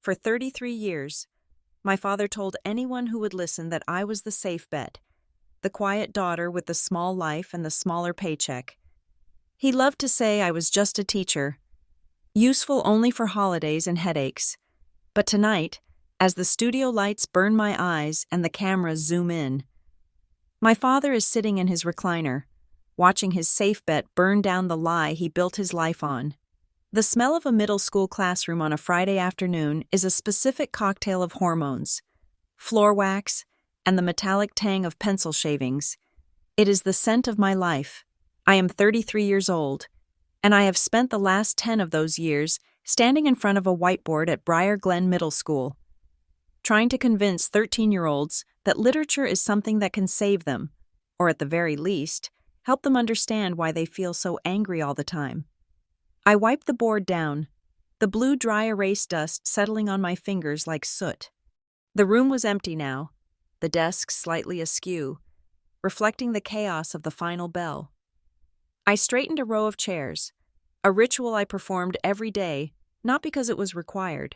For 33 years, my father told anyone who would listen that I was the safe bet, the quiet daughter with the small life and the smaller paycheck. He loved to say I was just a teacher, useful only for holidays and headaches. But tonight, as the studio lights burn my eyes and the cameras zoom in, my father is sitting in his recliner, watching his safe bet burn down the lie he built his life on. The smell of a middle school classroom on a Friday afternoon is a specific cocktail of hormones, floor wax, and the metallic tang of pencil shavings. It is the scent of my life. I am 33 years old, and I have spent the last 10 of those years standing in front of a whiteboard at Briar Glen Middle School, trying to convince 13-year-olds that literature is something that can save them, or at the very least, help them understand why they feel so angry all the time. I wiped the board down, the blue dry erase dust settling on my fingers like soot. The room was empty now, the desk slightly askew, reflecting the chaos of the final bell. I straightened a row of chairs, a ritual I performed every day, not because it was required,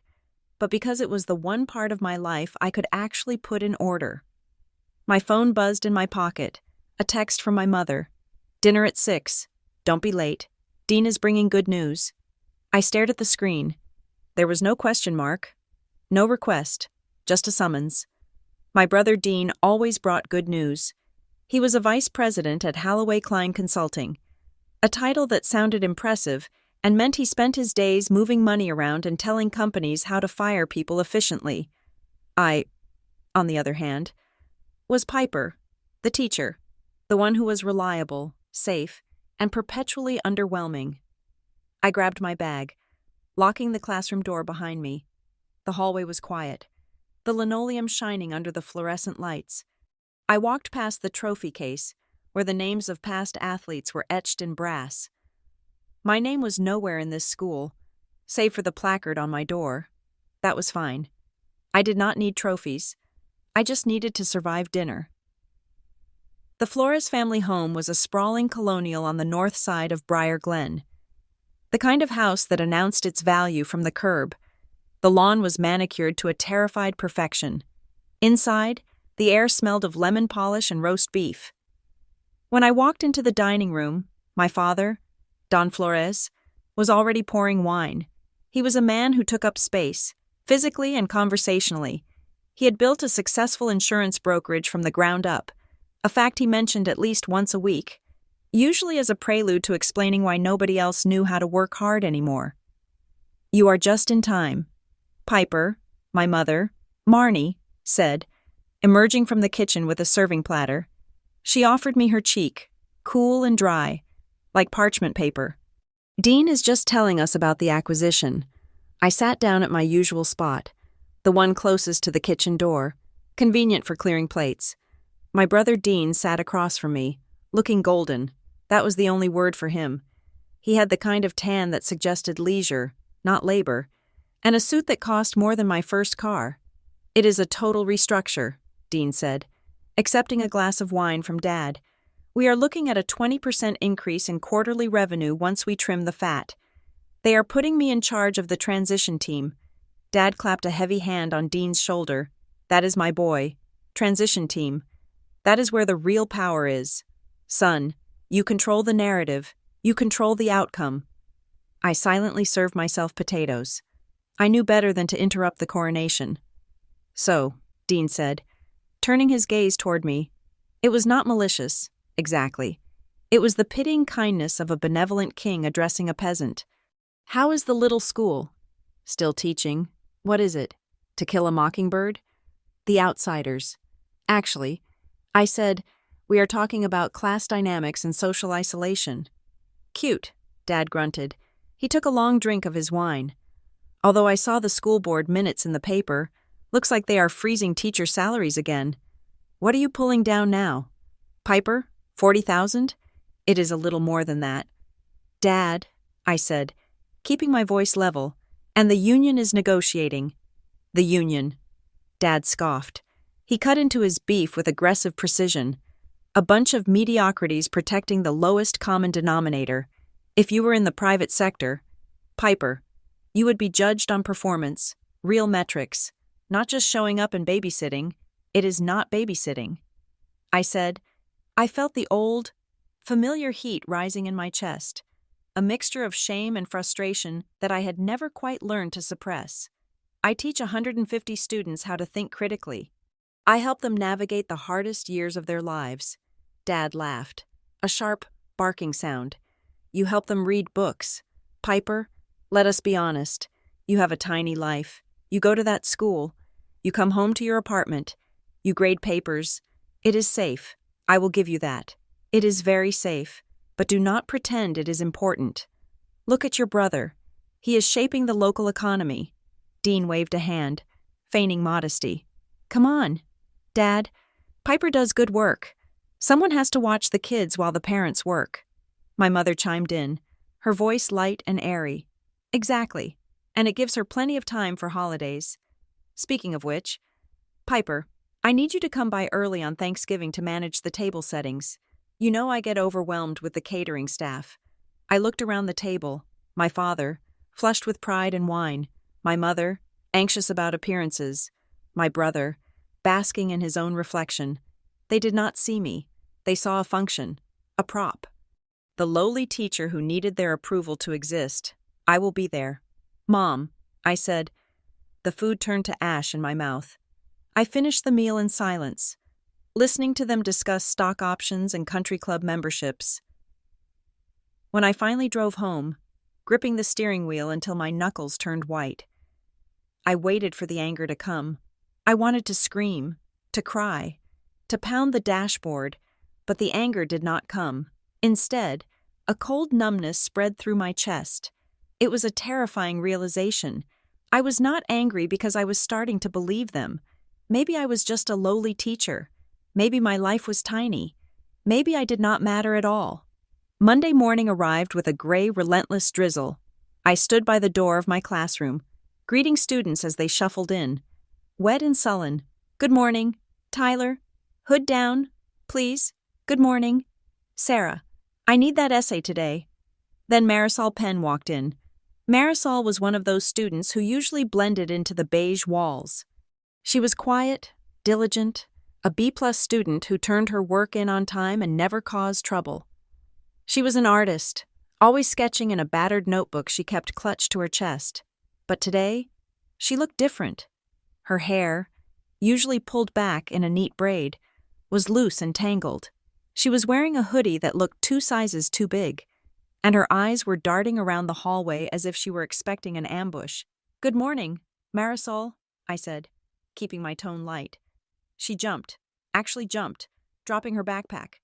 but because it was the one part of my life I could actually put in order. My phone buzzed in my pocket, a text from my mother. "Dinner at 6. Don't be late. Dean is bringing good news." I stared at the screen. There was no question mark, no request, just a summons. My brother Dean always brought good news. He was a vice president at Halloway Klein Consulting, a title that sounded impressive and meant he spent his days moving money around and telling companies how to fire people efficiently. I, on the other hand, was Piper, the teacher, the one who was reliable, safe, and perpetually underwhelming. I grabbed my bag, locking the classroom door behind me. The hallway was quiet, the linoleum shining under the fluorescent lights. I walked past the trophy case, where the names of past athletes were etched in brass. My name was nowhere in this school, save for the placard on my door. That was fine. I did not need trophies. I just needed to survive dinner. The Flores family home was a sprawling colonial on the north side of Briar Glen, the kind of house that announced its value from the curb. The lawn was manicured to a terrified perfection. Inside, the air smelled of lemon polish and roast beef. When I walked into the dining room, my father, Don Flores, was already pouring wine. He was a man who took up space, physically and conversationally. He had built a successful insurance brokerage from the ground up, a fact he mentioned at least once a week, usually as a prelude to explaining why nobody else knew how to work hard anymore. "You are just in time," Piper, my mother, Marnie, said, emerging from the kitchen with a serving platter. She offered me her cheek, cool and dry, like parchment paper. "Dean is just telling us about the acquisition." I sat down at my usual spot, the one closest to the kitchen door, convenient for clearing plates. My brother Dean sat across from me, looking golden. That was the only word for him. He had the kind of tan that suggested leisure, not labor, and a suit that cost more than my first car. "It is a total restructure," Dean said, accepting a glass of wine from Dad. "We are looking at a 20% increase in quarterly revenue once we trim the fat. They are putting me in charge of the transition team." Dad clapped a heavy hand on Dean's shoulder. "That is my boy. Transition team. That is where the real power is. Son, you control the narrative. You control the outcome." I silently served myself potatoes. I knew better than to interrupt the coronation. "So," Dean said, turning his gaze toward me. It was not malicious, exactly. It was the pitying kindness of a benevolent king addressing a peasant. "How is the little school?" "Still teaching. What is it? To Kill a Mockingbird?" "The Outsiders." "Actually," I said, "we are talking about class dynamics and social isolation." "Cute," Dad grunted. He took a long drink of his wine. "Although I saw the school board minutes in the paper, looks like they are freezing teacher salaries again. What are you pulling down now? Piper, 40,000? It is a little more than that." "Dad," I said, keeping my voice level, "and the union is negotiating." "The union," Dad scoffed. He cut into his beef with aggressive precision. "A bunch of mediocrities protecting the lowest common denominator. If you were in the private sector, Piper, you would be judged on performance, Real metrics, not just showing up and babysitting. It is not babysitting. I said. I felt the old, familiar heat rising in my chest, a mixture of shame and frustration that I had never quite learned to suppress. I teach 150 students how to think critically. I help them navigate the hardest years of their lives. Dad laughed. A sharp, barking sound. You help them read books. Piper, let us be honest. You have a tiny life. You go to that school. You come home to your apartment. You grade papers. It is safe. I will give you that. It is very safe, but do not pretend it is important. Look at your brother. He is shaping the local economy. Dean waved a hand, feigning modesty. Come on. Dad, Piper does good work. Someone has to watch the kids while the parents work. My mother chimed in, her voice light and airy. Exactly, and it gives her plenty of time for holidays. Speaking of which, Piper, I need you to come by early on Thanksgiving to manage the table settings. You know I get overwhelmed with the catering staff. I looked around the table, my father, flushed with pride and wine, my mother, anxious about appearances, my brother, basking in his own reflection. They did not see me. They saw a function, a prop. The lowly teacher who needed their approval to exist. I will be there. Mom, I said. The food turned to ash in my mouth. I finished the meal in silence, listening to them discuss stock options and country club memberships. When I finally drove home, gripping the steering wheel until my knuckles turned white, I waited for the anger to come. I wanted to scream, to cry, to pound the dashboard, but the anger did not come. Instead, a cold numbness spread through my chest. It was a terrifying realization. I was not angry because I was starting to believe them. Maybe I was just a lowly teacher. Maybe my life was tiny. Maybe I did not matter at all. Monday morning arrived with a gray, relentless drizzle. I stood by the door of my classroom, greeting students as they shuffled in. Wet and sullen. Good morning. Tyler. Hood down. Please. Good morning. Sarah. I need that essay today. Then Marisol Penn walked in. Marisol was one of those students who usually blended into the beige walls. She was quiet, diligent, a B-plus student who turned her work in on time and never caused trouble. She was an artist, always sketching in a battered notebook she kept clutched to her chest. But today, she looked different. Her hair, usually pulled back in a neat braid, was loose and tangled. She was wearing a hoodie that looked 2 sizes too big, and her eyes were darting around the hallway as if she were expecting an ambush. Good morning, Marisol, I said, keeping my tone light. She jumped, dropping her backpack.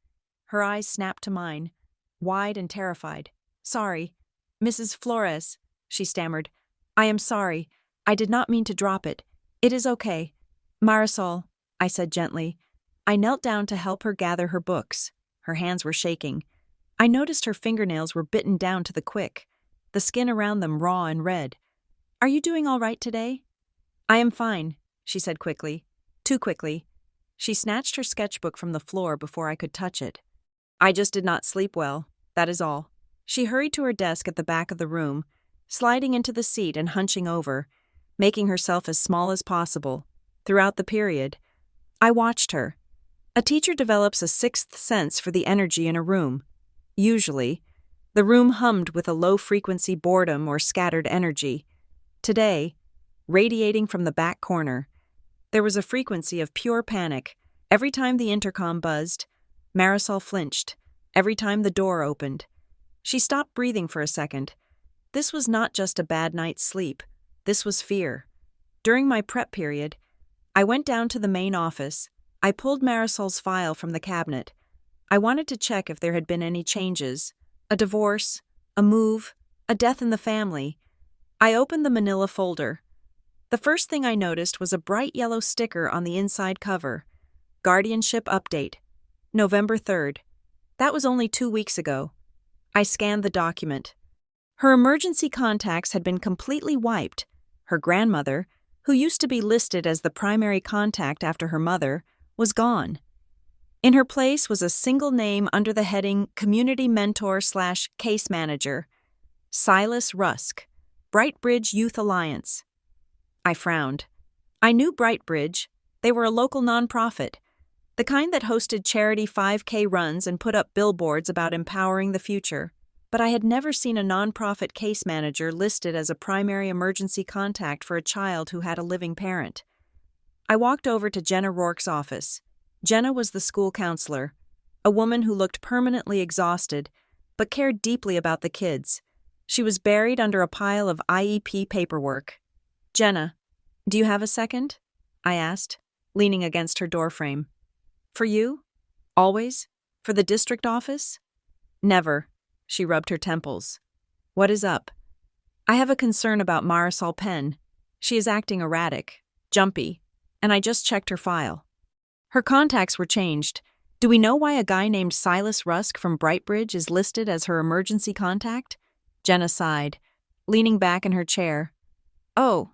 Her eyes snapped to mine, wide and terrified. Sorry, Mrs. Flores, she stammered. I am sorry. I did not mean to drop it. It is okay. Marisol, I said gently. I knelt down to help her gather her books. Her hands were shaking. I noticed her fingernails were bitten down to the quick, the skin around them raw and red. Are you doing all right today? I am fine, she said quickly. Too quickly. She snatched her sketchbook from the floor before I could touch it. I just did not sleep well, that is all. She hurried to her desk at the back of the room, sliding into the seat and hunching over, making herself as small as possible. Throughout the period, I watched her. A teacher develops a sixth sense for the energy in a room. Usually, the room hummed with a low-frequency boredom or scattered energy. Today, radiating from the back corner, there was a frequency of pure panic. Every time the intercom buzzed, Marisol flinched. Every time the door opened. She stopped breathing for a second. This was not just a bad night's sleep. This was fear. During my prep period, I went down to the main office. I pulled Marisol's file from the cabinet. I wanted to check if there had been any changes. A divorce, a move, a death in the family. I opened the manila folder. The first thing I noticed was a bright yellow sticker on the inside cover. Guardianship update. November 3rd. That was only 2 weeks ago. I scanned the document. Her emergency contacts had been completely wiped. Her grandmother, who used to be listed as the primary contact after her mother, was gone. In her place was a single name under the heading Community Mentor/Case Manager, Silas Rusk, Brightbridge Youth Alliance. I frowned. I knew Brightbridge. They were a local nonprofit, the kind that hosted charity 5K runs and put up billboards about empowering the future. But I had never seen a nonprofit case manager listed as a primary emergency contact for a child who had a living parent. I walked over to Jenna Rourke's office. Jenna was the school counselor, a woman who looked permanently exhausted, but cared deeply about the kids. She was buried under a pile of IEP paperwork. "Jenna, do you have a second?" I asked, leaning against her doorframe. "For you? Always? For the district office?" "Never." She rubbed her temples. "What is up?" "I have a concern about Marisol Penn. She is acting erratic, jumpy, and I just checked her file. Her contacts were changed. Do we know why a guy named Silas Rusk from Brightbridge is listed as her emergency contact?" Jenna sighed, leaning back in her chair. "Oh,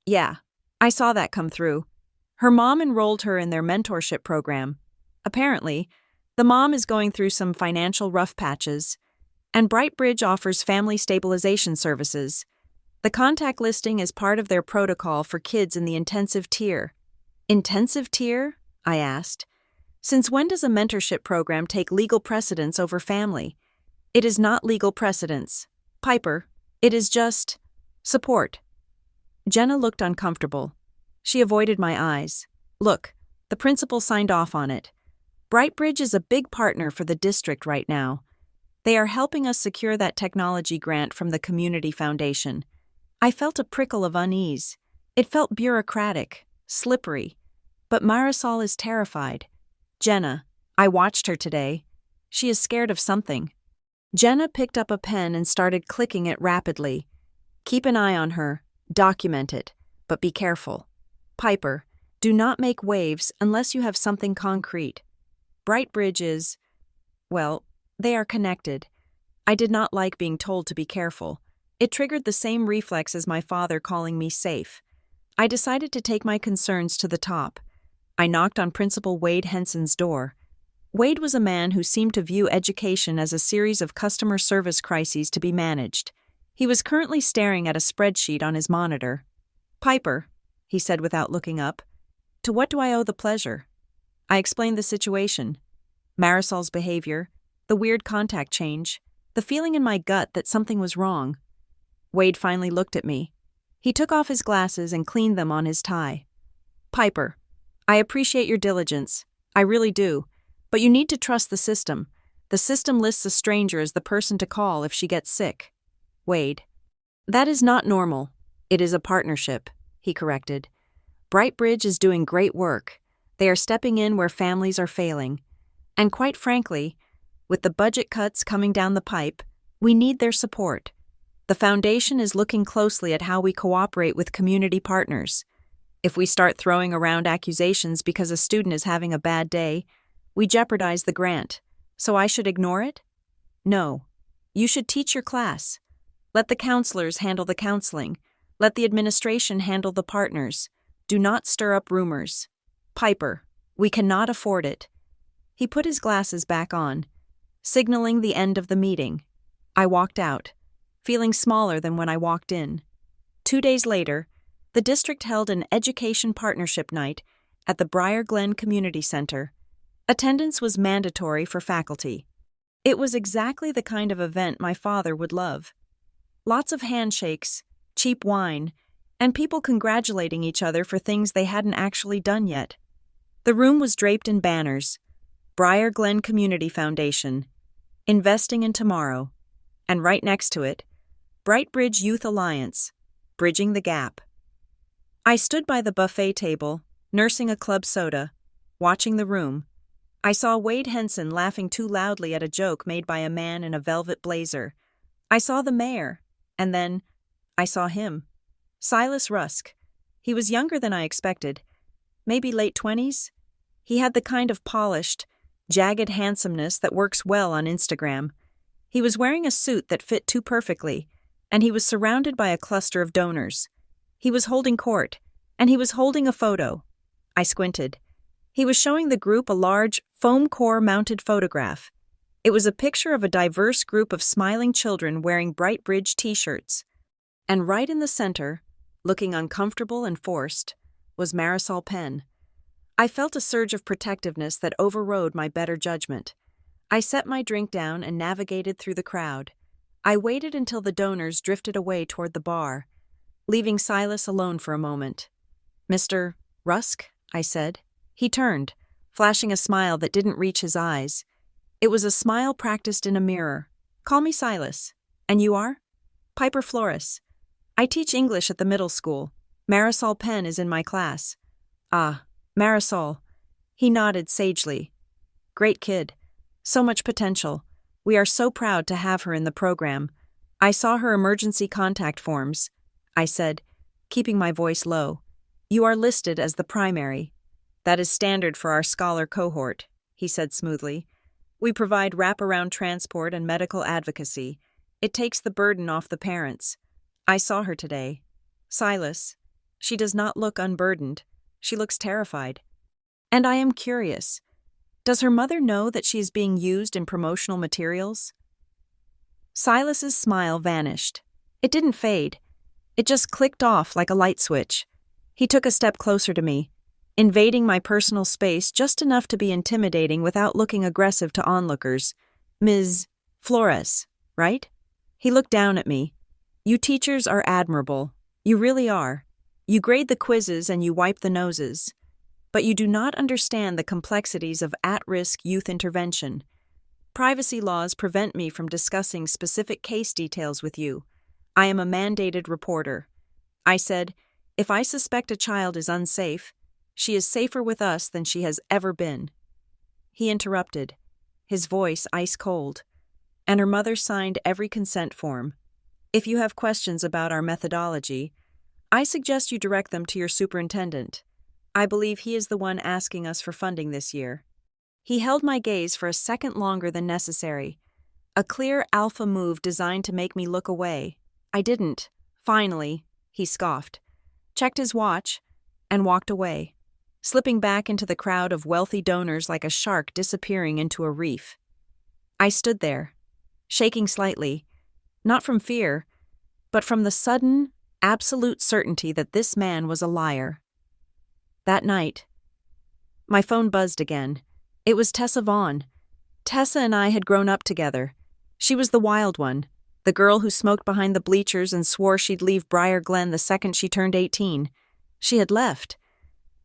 yeah, I saw that come through. Her mom enrolled her in their mentorship program. Apparently, the mom is going through some financial rough patches, and Brightbridge offers family stabilization services. The contact listing is part of their protocol for kids in the intensive tier." "Intensive tier?" I asked. "Since when does a mentorship program take legal precedence over family?" "It is not legal precedence, Piper. It is just support." Jenna looked uncomfortable. She avoided my eyes. "Look, the principal signed off on it. Brightbridge is a big partner for the district right now. They are helping us secure that technology grant from the Community Foundation." I felt a prickle of unease. It felt bureaucratic, slippery. But Marisol is terrified. "Jenna, I watched her today. She is scared of something." Jenna picked up a pen and started clicking it rapidly. "Keep an eye on her. Document it. But be careful. Piper, do not make waves unless you have something concrete. Brightbridge is, well, they are connected." I did not like being told to be careful. It triggered the same reflex as my father calling me safe. I decided to take my concerns to the top. I knocked on Principal Wade Henson's door. Wade was a man who seemed to view education as a series of customer service crises to be managed. He was currently staring at a spreadsheet on his monitor. "Piper," he said without looking up, "to what do I owe the pleasure?" I explained the situation. Marisol's behavior, the weird contact change, the feeling in my gut that something was wrong. Wade finally looked at me. He took off his glasses and cleaned them on his tie. "Piper, I appreciate your diligence. I really do. But you need to trust the system. The system lists a stranger as the person to call if she gets sick." "Wade, that is not normal. It is a partnership," he corrected. "Brightbridge is doing great work. They are stepping in where families are failing. And quite frankly, with the budget cuts coming down the pipe, we need their support. The foundation is looking closely at how we cooperate with community partners. If we start throwing around accusations because a student is having a bad day, we jeopardize the grant. So I should ignore it? No. You should teach your class. Let the counselors handle the counseling. Let the administration handle the partners. Do not stir up rumors. Piper, we cannot afford it." He put his glasses back on, signaling the end of the meeting. I walked out, feeling smaller than when I walked in. 2 days later, the district held an education partnership night at the Briar Glen Community Center. Attendance was mandatory for faculty. It was exactly the kind of event my father would love. Lots of handshakes, cheap wine, and people congratulating each other for things they hadn't actually done yet. The room was draped in banners: Briar Glen Community Foundation, Investing in Tomorrow, and right next to it, Brightbridge Youth Alliance, Bridging the Gap. I stood by the buffet table, nursing a club soda, watching the room. I saw Wade Henson laughing too loudly at a joke made by a man in a velvet blazer. I saw the mayor, and then I saw him. Silas Rusk. He was younger than I expected, maybe late 20s. He had the kind of polished, jagged handsomeness that works well on Instagram. He was wearing a suit that fit too perfectly, and he was surrounded by a cluster of donors. He was holding court, and he was holding a photo. I squinted. He was showing the group a large, foam core-mounted photograph. It was a picture of a diverse group of smiling children wearing Brightbridge t-shirts. And right in the center, looking uncomfortable and forced, was Marisol Penn. I felt a surge of protectiveness that overrode my better judgment. I set my drink down and navigated through the crowd. I waited until the donors drifted away toward the bar, leaving Silas alone for a moment. "Mr. Rusk?" I said. He turned, flashing a smile that didn't reach his eyes. It was a smile practiced in a mirror. "Call me Silas. And you are?" "Piper Flores. I teach English at the middle school. Marisol Penn is in my class." "Ah, Marisol." He nodded sagely. "Great kid. So much potential. We are so proud to have her in the program. I saw her emergency contact forms," I said, keeping my voice low. "You are listed as the primary." "That is standard for our scholar cohort," he said smoothly. "We provide wraparound transport and medical advocacy. It takes the burden off the parents. I saw her today. Silas. She does not look unburdened. She looks terrified. And I am curious. Does her mother know that she is being used in promotional materials?" Silas's smile vanished. It didn't fade. It just clicked off like a light switch. He took a step closer to me, invading my personal space just enough to be intimidating without looking aggressive to onlookers. "Ms. Flores, right?" He looked down at me. "You teachers are admirable. You really are. You grade the quizzes and you wipe the noses. But you do not understand the complexities of at-risk youth intervention. Privacy laws prevent me from discussing specific case details with you. I am a mandated reporter." I said, "If I suspect a child is unsafe, she is safer with us than she has ever been." He interrupted, his voice ice-cold. "And her mother signed every consent form. If you have questions about our methodology, I suggest you direct them to your superintendent. I believe he is the one asking us for funding this year." He held my gaze for a second longer than necessary, a clear alpha move designed to make me look away. I didn't. Finally, he scoffed, checked his watch, and walked away, slipping back into the crowd of wealthy donors like a shark disappearing into a reef. I stood there, shaking slightly, not from fear, but from the sudden, absolute certainty that this man was a liar. That night, my phone buzzed again. It was Tessa Vaughn. Tessa and I had grown up together. She was the wild one, the girl who smoked behind the bleachers and swore she'd leave Briar Glen the second she turned 18. She had left,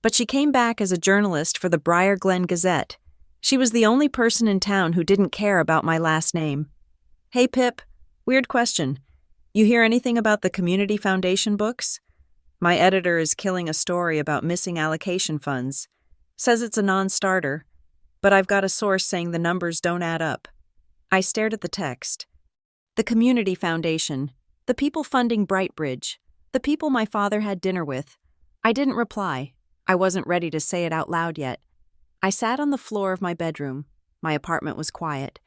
but she came back as a journalist for the Briar Glen Gazette. She was the only person in town who didn't care about my last name. "Hey, Pip, weird question. You hear anything about the Community Foundation books? My editor is killing a story about missing allocation funds. Says it's a non-starter, but I've got a source saying the numbers don't add up." I stared at the text. The Community Foundation, the people funding Brightbridge, the people my father had dinner with. I didn't reply. I wasn't ready to say it out loud yet. I sat on the floor of my bedroom. My apartment was quiet.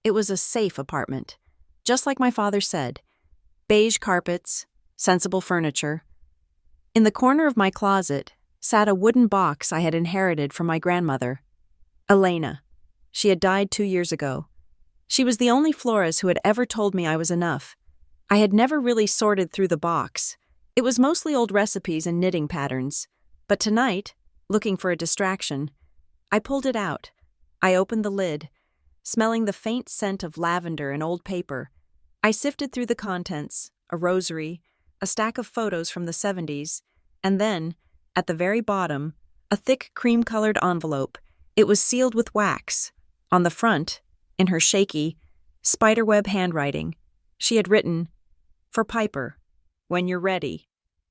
It was a safe apartment, just like my father said. Beige carpets, sensible furniture. In the corner of my closet sat a wooden box I had inherited from my grandmother. Elena. She had died 2 years ago. She was the only Flores who had ever told me I was enough. I had never really sorted through the box. It was mostly old recipes and knitting patterns. But tonight, looking for a distraction, I pulled it out. I opened the lid, smelling the faint scent of lavender and old paper. I sifted through the contents, a rosary, a stack of photos from the 70s, and then, at the very bottom, a thick cream-colored envelope. It was sealed with wax. On the front, in her shaky, spiderweb handwriting, she had written, "For Piper, when you're ready."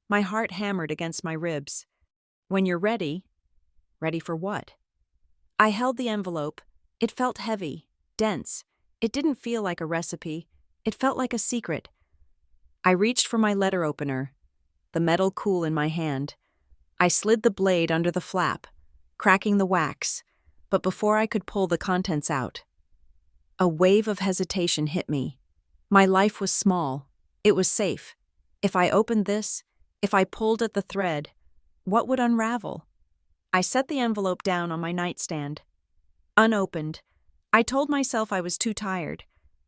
My heart hammered against my ribs. When you're ready? Ready for what? I held the envelope. It felt heavy, dense. It didn't feel like a recipe. It felt like a secret. I reached for my letter opener, the metal cool in my hand. I slid the blade under the flap, cracking the wax, but before I could pull the contents out, a wave of hesitation hit me. My life was small. It was safe. If I opened this, if I pulled at the thread, what would unravel? I set the envelope down on my nightstand. Unopened, I told myself I was too tired.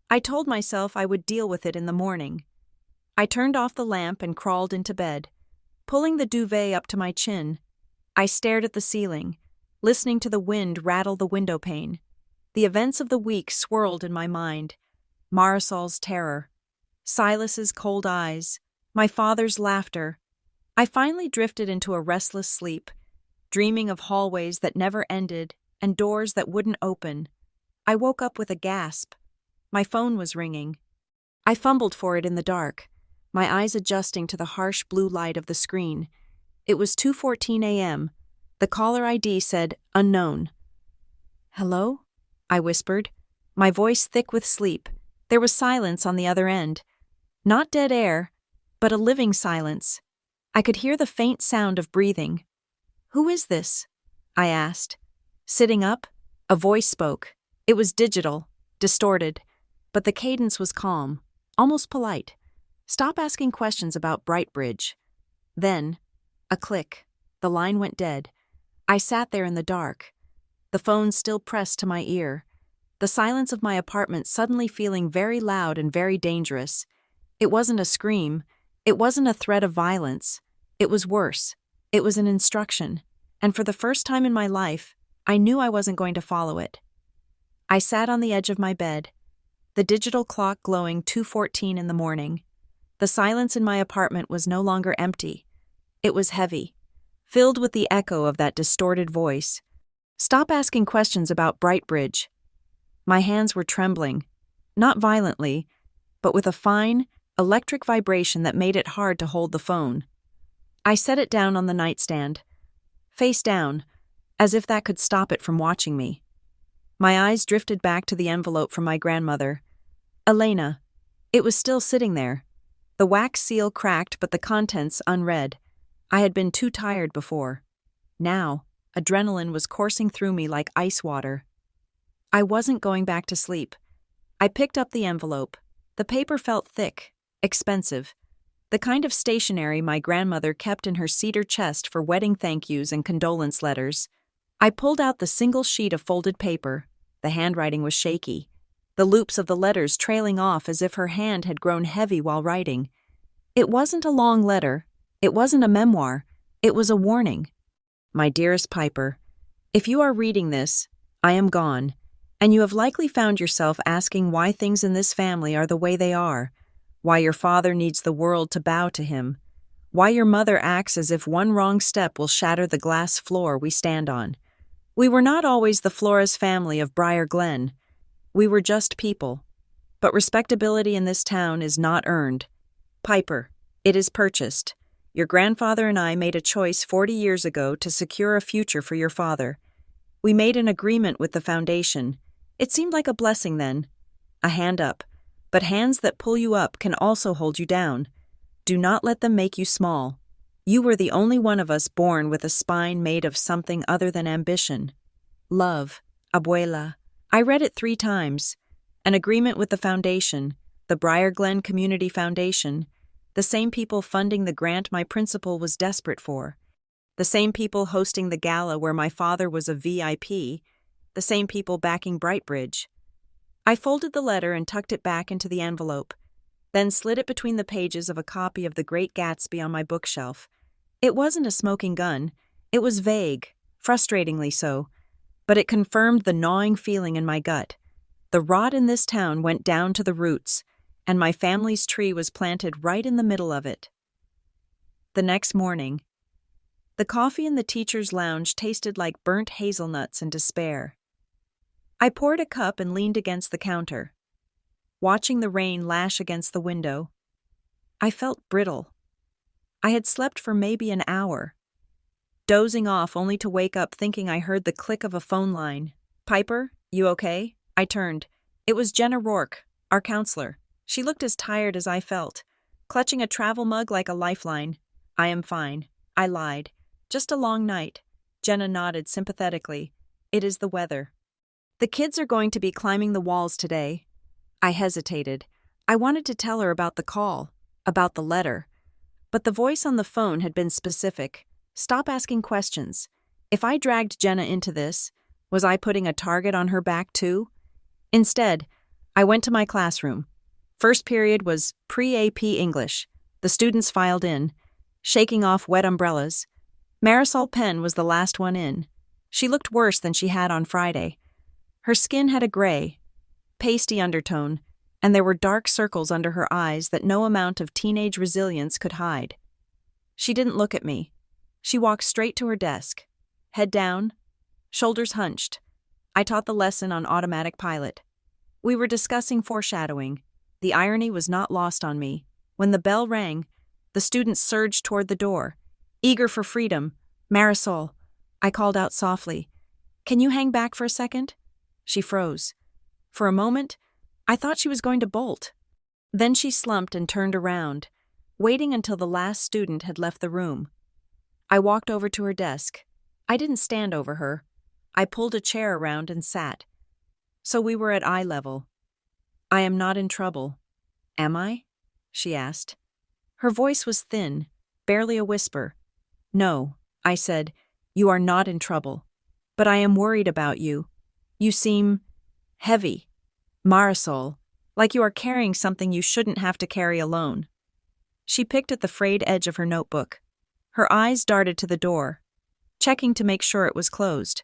I told myself I would deal with it in the morning. I turned off the lamp and crawled into bed. pulling the duvet up to my chin. I stared at the ceiling, listening to the wind rattle the window pane. The events of the week swirled in my mind. Marisol's terror, Silas's cold eyes, my father's laughter. I finally drifted into a restless sleep, dreaming of hallways that never ended and doors that wouldn't open. I woke up with a gasp. My phone was ringing. I fumbled for it in the dark, my eyes adjusting to the harsh blue light of the screen. It was 2:14 a.m. The caller ID said, "Unknown." "Hello?" I whispered, my voice thick with sleep. There was silence on the other end. Not dead air, but a living silence. I could hear the faint sound of breathing. "Who is this?" I asked. Sitting up, a voice spoke. It was digital, distorted, but the cadence was calm, almost polite. "Stop asking questions about Brightbridge." Then, a click. The line went dead. I sat there in the dark, the phone still pressed to my ear, the silence of my apartment suddenly feeling very loud and very dangerous. It wasn't a scream. It wasn't a threat of violence. It was worse. It was an instruction. And for the first time in my life, I knew I wasn't going to follow it. I sat on the edge of my bed, the digital clock glowing 2:14 in the morning. The silence in my apartment was no longer empty. It was heavy, filled with the echo of that distorted voice. "Stop asking questions about Brightbridge." My hands were trembling, not violently, but with a fine, electric vibration that made it hard to hold the phone. I set it down on the nightstand, face down, as if that could stop it from watching me. My eyes drifted back to the envelope from my grandmother. Elena. It was still sitting there. The wax seal cracked, but the contents unread. I had been too tired before. Now, adrenaline was coursing through me like ice water. I wasn't going back to sleep. I picked up the envelope. The paper felt thick, expensive, the kind of stationery my grandmother kept in her cedar chest for wedding thank yous and condolence letters. I pulled out the single sheet of folded paper. The handwriting was shaky, the loops of the letters trailing off as if her hand had grown heavy while writing. It wasn't a long letter. It wasn't a memoir. It was a warning. "My dearest Piper, if you are reading this, I am gone, and you have likely found yourself asking why things in this family are the way they are, why your father needs the world to bow to him, why your mother acts as if one wrong step will shatter the glass floor we stand on. We were not always the Flores family of Briar Glen. We were just people. But respectability in this town is not earned. Piper, it is purchased. Your grandfather and I made a choice 40 years ago to secure a future for your father. We made an agreement with the foundation. It seemed like a blessing then. A hand up. But hands that pull you up can also hold you down. Do not let them make you small. You were the only one of us born with a spine made of something other than ambition. Love, Abuela." I read it 3 times. An agreement with the foundation, the Briar Glen Community Foundation, the same people funding the grant my principal was desperate for, the same people hosting the gala where my father was a VIP, the same people backing Brightbridge. I folded the letter and tucked it back into the envelope, then slid it between the pages of a copy of The Great Gatsby on my bookshelf. It wasn't a smoking gun. It was vague, frustratingly so, but it confirmed the gnawing feeling in my gut. The rot in this town went down to the roots, and my family's tree was planted right in the middle of it. The next morning, the coffee in the teacher's lounge tasted like burnt hazelnuts and despair. I poured a cup and leaned against the counter, watching the rain lash against the window. I felt brittle. I had slept for maybe an hour, dozing off only to wake up thinking I heard the click of a phone line. "Piper, you okay?" I turned. It was Jenna Rourke, our counselor. She looked as tired as I felt, clutching a travel mug like a lifeline. "I am fine," I lied. "Just a long night." Jenna nodded sympathetically. "It is the weather." "The kids are going to be climbing the walls today." I hesitated. I wanted to tell her about the call, about the letter. But the voice on the phone had been specific. Stop asking questions. If I dragged Jenna into this, was I putting a target on her back too? Instead, I went to my classroom. First period was pre-AP English. The students filed in. shaking off wet umbrellas. Marisol Penn was the last one in. She looked worse than she had on Friday. Her skin had a gray, pasty undertone, and there were dark circles under her eyes that no amount of teenage resilience could hide. She didn't look at me. She walked straight to her desk, head down, shoulders hunched. I taught the lesson on automatic pilot. We were discussing foreshadowing. The irony was not lost on me. When the bell rang, the students surged toward the door, eager for freedom. "Marisol," I called out softly, "can you hang back for a second?" She froze. For a moment, I thought she was going to bolt. Then she slumped and turned around, waiting until the last student had left the room. I walked over to her desk. I didn't stand over her. I pulled a chair around and sat. So we were at eye level. "I am not in trouble, am I?" she asked. Her voice was thin, barely a whisper. "No," I said, "you are not in trouble. But I am worried about you. You seem heavy, Marisol, like you are carrying something you shouldn't have to carry alone." She picked at the frayed edge of her notebook. Her eyes darted to the door, checking to make sure it was closed.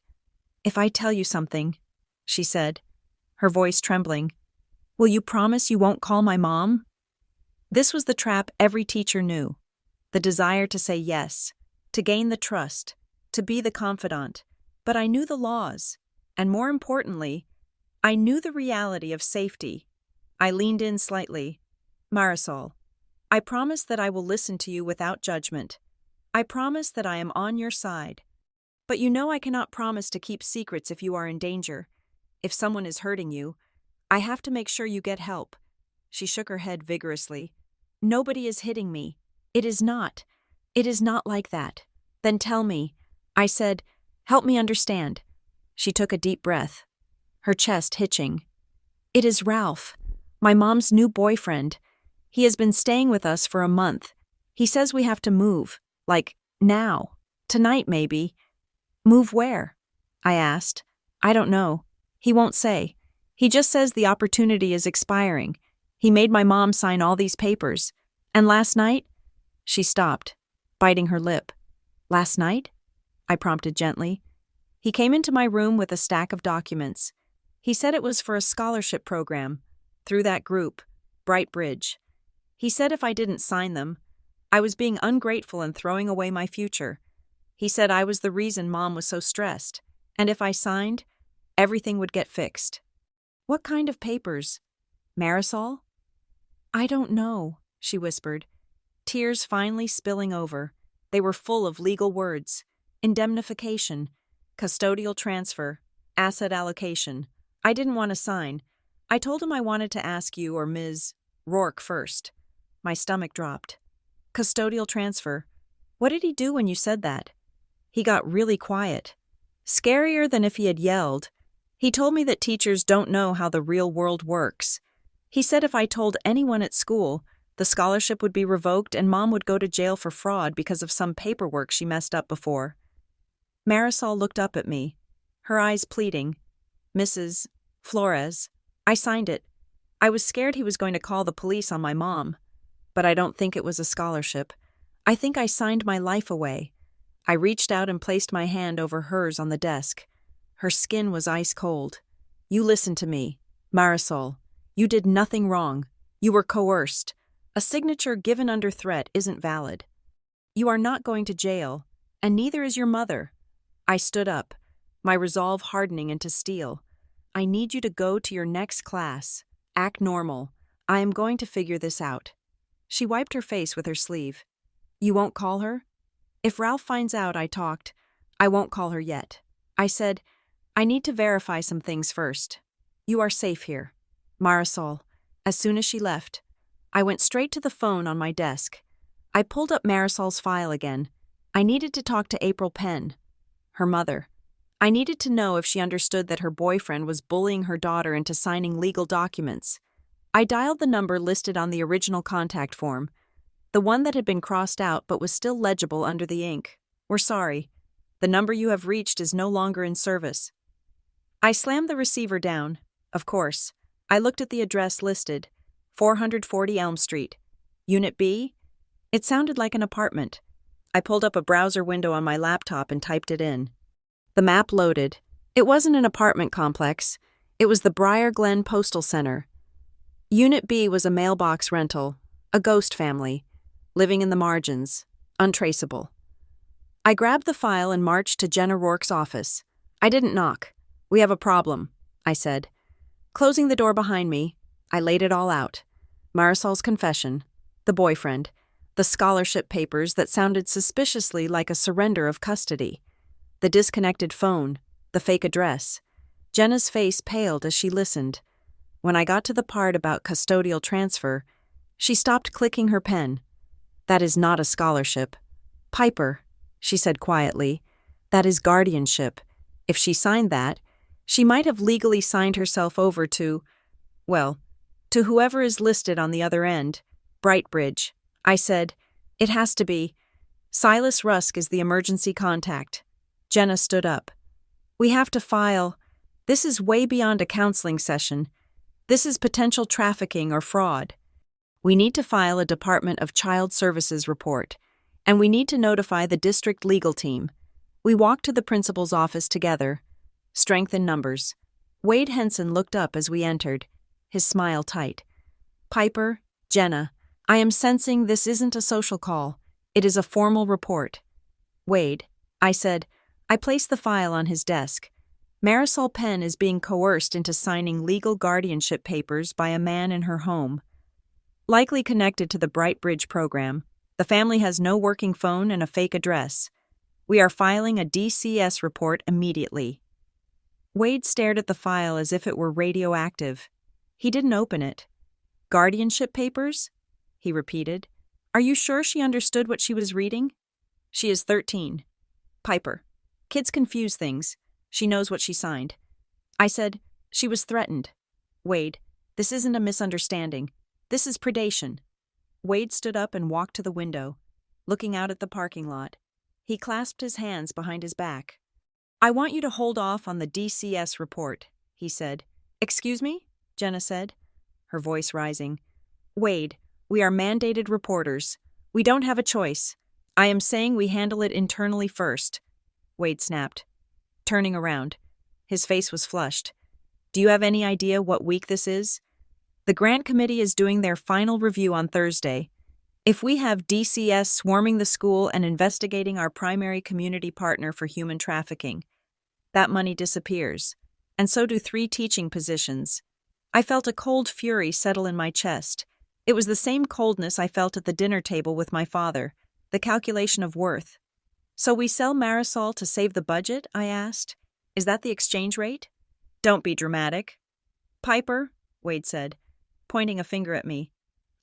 "If I tell you something," she said, her voice trembling, "will you promise you won't call my mom?" This was the trap every teacher knew. The desire to say yes, to gain the trust, to be the confidant. But I knew the laws, and more importantly, I knew the reality of safety. I leaned in slightly. "Marisol, I promise that I will listen to you without judgment. I promise that I am on your side. But you know I cannot promise to keep secrets if you are in danger. If someone is hurting you, I have to make sure you get help." She shook her head vigorously. "Nobody is hitting me. It is not. It is not like that." "Then tell me," I said. "Help me understand." She took a deep breath, her chest hitching. "It is Ralph, my mom's new boyfriend. He has been staying with us for a month. He says we have to move, like now, tonight maybe." "Move where?" I asked. "I don't know. He won't say. He just says the opportunity is expiring. He made my mom sign all these papers. And last night—" She stopped, biting her lip. "Last night?" I prompted gently. "He came into my room with a stack of documents. He said it was for a scholarship program, through that group, Bright Bridge. He said if I didn't sign them, I was being ungrateful and throwing away my future. He said I was the reason Mom was so stressed, and if I signed, everything would get fixed." "What kind of papers? Marisol?" "I don't know," she whispered, tears finally spilling over. They were full of legal words: indemnification, custodial transfer, asset allocation. I didn't want to sign. I told him I wanted to ask you or Ms. Rourke first. My stomach dropped. "Custodial transfer. What did he do when you said that?" He got really quiet. Scarier than if he had yelled. He told me that teachers don't know how the real world works. He said if I told anyone at school, the scholarship would be revoked and Mom would go to jail for fraud because of some paperwork she messed up before. Marisol looked up at me, her eyes pleading. "Mrs. Flores, I signed it. I was scared he was going to call the police on my mom. But I don't think it was a scholarship. I think I signed my life away." I reached out and placed my hand over hers on the desk. Her skin was ice cold. "You listen to me, Marisol. You did nothing wrong. You were coerced. A signature given under threat isn't valid. You are not going to jail, and neither is your mother." I stood up, my resolve hardening into steel. "I need you to go to your next class. Act normal. I am going to figure this out." She wiped her face with her sleeve. "You won't call her?" "If Ralph finds out I talked, I won't call her yet." I said, "I need to verify some things first. You are safe here, Marisol." As soon as she left, I went straight to the phone on my desk. I pulled up Marisol's file again. I needed to talk to April Penn, her mother. I needed to know if she understood that her boyfriend was bullying her daughter into signing legal documents. I dialed the number listed on the original contact form, the one that had been crossed out but was still legible under the ink. "We're sorry. The number you have reached is no longer in service." I slammed the receiver down. Of course. I looked at the address listed, 440 Elm Street. Unit B? It sounded like an apartment. I pulled up a browser window on my laptop and typed it in. The map loaded. It wasn't an apartment complex. It was the Briar Glen Postal Center. Unit B was a mailbox rental, a ghost family, living in the margins, untraceable. I grabbed the file and marched to Jenna Rourke's office. I didn't knock. "We have a problem," I said. Closing the door behind me, I laid it all out. Marisol's confession, the boyfriend, the scholarship papers that sounded suspiciously like a surrender of custody, the disconnected phone, the fake address. Jenna's face paled as she listened. When I got to the part about custodial transfer, she stopped clicking her pen. "That is not a scholarship. Piper," she said quietly, "that is guardianship. If she signed that, she might have legally signed herself over to, well, to whoever is listed on the other end, Brightbridge." I said, "It has to be. Silas Rusk is the emergency contact." Jenna stood up. "We have to file. This is way beyond a counseling session. This is potential trafficking or fraud. We need to file a Department of Child Services report, and we need to notify the district legal team." We walked to the principal's office together. Strength in numbers. Wade Henson looked up as we entered, his smile tight. "Piper, Jenna, I am sensing this isn't a social call. It is a formal report." "Wade," I said. I placed the file on his desk. "Marisol Penn is being coerced into signing legal guardianship papers by a man in her home. Likely connected to the Brightbridge program. The family has no working phone and a fake address. We are filing a DCS report immediately." Wade stared at the file as if it were radioactive. He didn't open it. "Guardianship papers?" he repeated. "Are you sure she understood what she was reading?" "She is 13. Piper. Kids confuse things. She knows what she signed." I said, "She was threatened." "Wade, this isn't a misunderstanding. This is predation." Wade stood up and walked to the window, looking out at the parking lot. He clasped his hands behind his back. "I want you to hold off on the DCS report," he said. "Excuse me?" Jenna said, her voice rising. "Wade, we are mandated reporters. We don't have a choice. I am saying we handle it internally first." Wade snapped, turning around. His face was flushed. "Do you have any idea what week this is? The grant committee is doing their final review on Thursday. If we have DCS swarming the school and investigating our primary community partner for human trafficking, that money disappears, and so do 3 teaching positions." I felt a cold fury settle in my chest. It was the same coldness I felt at the dinner table with my father, the calculation of worth. "So we sell Marisol to save the budget?" I asked. "Is that the exchange rate?" "Don't be dramatic." "Piper," Wade said, pointing a finger at me,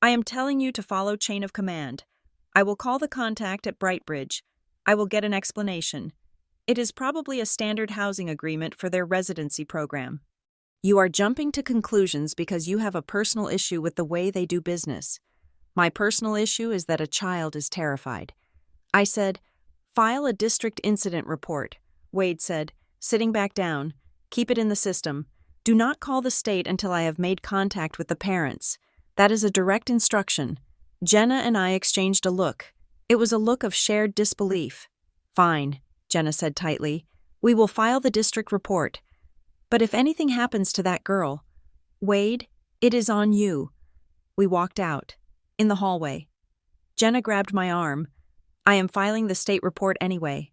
"I am telling you to follow chain of command. I will call the contact at Brightbridge. I will get an explanation. It is probably a standard housing agreement for their residency program. You are jumping to conclusions because you have a personal issue with the way they do business. My personal issue is that a child is terrified." I said, "File a district incident report," Wade said, sitting back down. "Keep it in the system. Do not call the state until I have made contact with the parents. That is a direct instruction." Jenna and I exchanged a look. It was a look of shared disbelief. "Fine," Jenna said tightly. "We will file the district report. But if anything happens to that girl, Wade, it is on you." We walked out. In the hallway, Jenna grabbed my arm. "I am filing the state report anyway."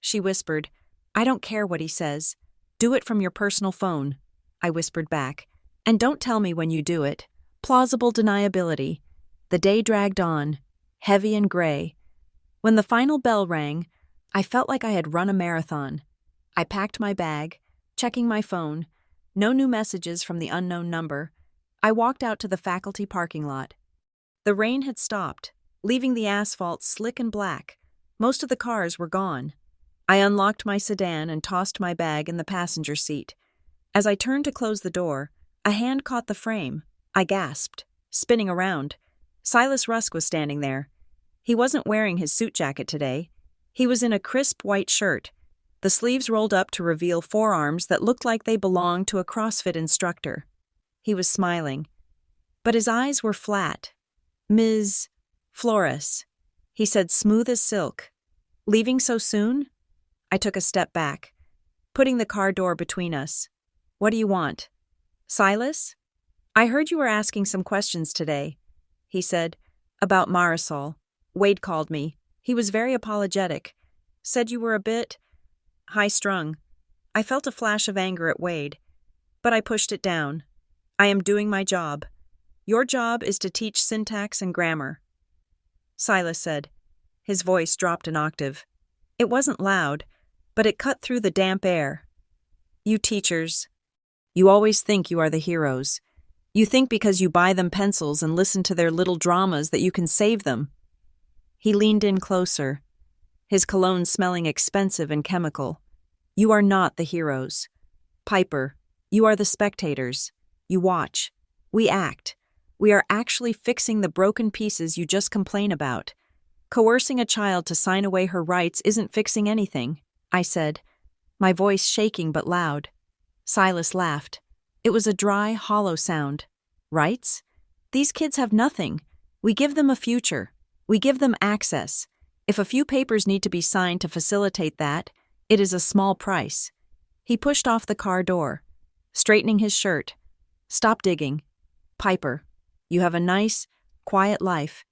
She whispered, "I don't care what he says. Do it from your personal phone." I whispered back, "And don't tell me when you do it." Plausible deniability. The day dragged on, heavy and gray. When the final bell rang, I felt like I had run a marathon. I packed my bag, checking my phone. No new messages from the unknown number. I walked out to the faculty parking lot. The rain had stopped, leaving the asphalt slick and black. Most of the cars were gone. I unlocked my sedan and tossed my bag in the passenger seat. As I turned to close the door, a hand caught the frame. I gasped, spinning around. Silas Rusk was standing there. He wasn't wearing his suit jacket today. He was in a crisp white shirt, the sleeves rolled up to reveal forearms that looked like they belonged to a CrossFit instructor. He was smiling, but his eyes were flat. "Ms. Flores," he said, smooth as silk. Leaving so soon? I took a step back, putting the car door between us. What do you want? Silas? I heard you were asking some questions today, he said, about Marisol. Wade called me. He was very apologetic. Said you were a bit high-strung. I felt a flash of anger at Wade, but I pushed it down. I am doing my job. Your job is to teach syntax and grammar. Silas said. His voice dropped an octave. It wasn't loud, but it cut through the damp air. You teachers. You always think you are the heroes. You think because you buy them pencils and listen to their little dramas that you can save them. He leaned in closer, his cologne smelling expensive and chemical. You are not the heroes. Piper, you are the spectators. You watch. We act. We are actually fixing the broken pieces you just complain about. Coercing a child to sign away her rights isn't fixing anything, I said, my voice shaking but loud. Silas laughed. It was a dry, hollow sound. Rights? These kids have nothing. We give them a future. We give them access. If a few papers need to be signed to facilitate that, it is a small price. He pushed off the car door, straightening his shirt. Stop digging. Piper, you have a nice, quiet life.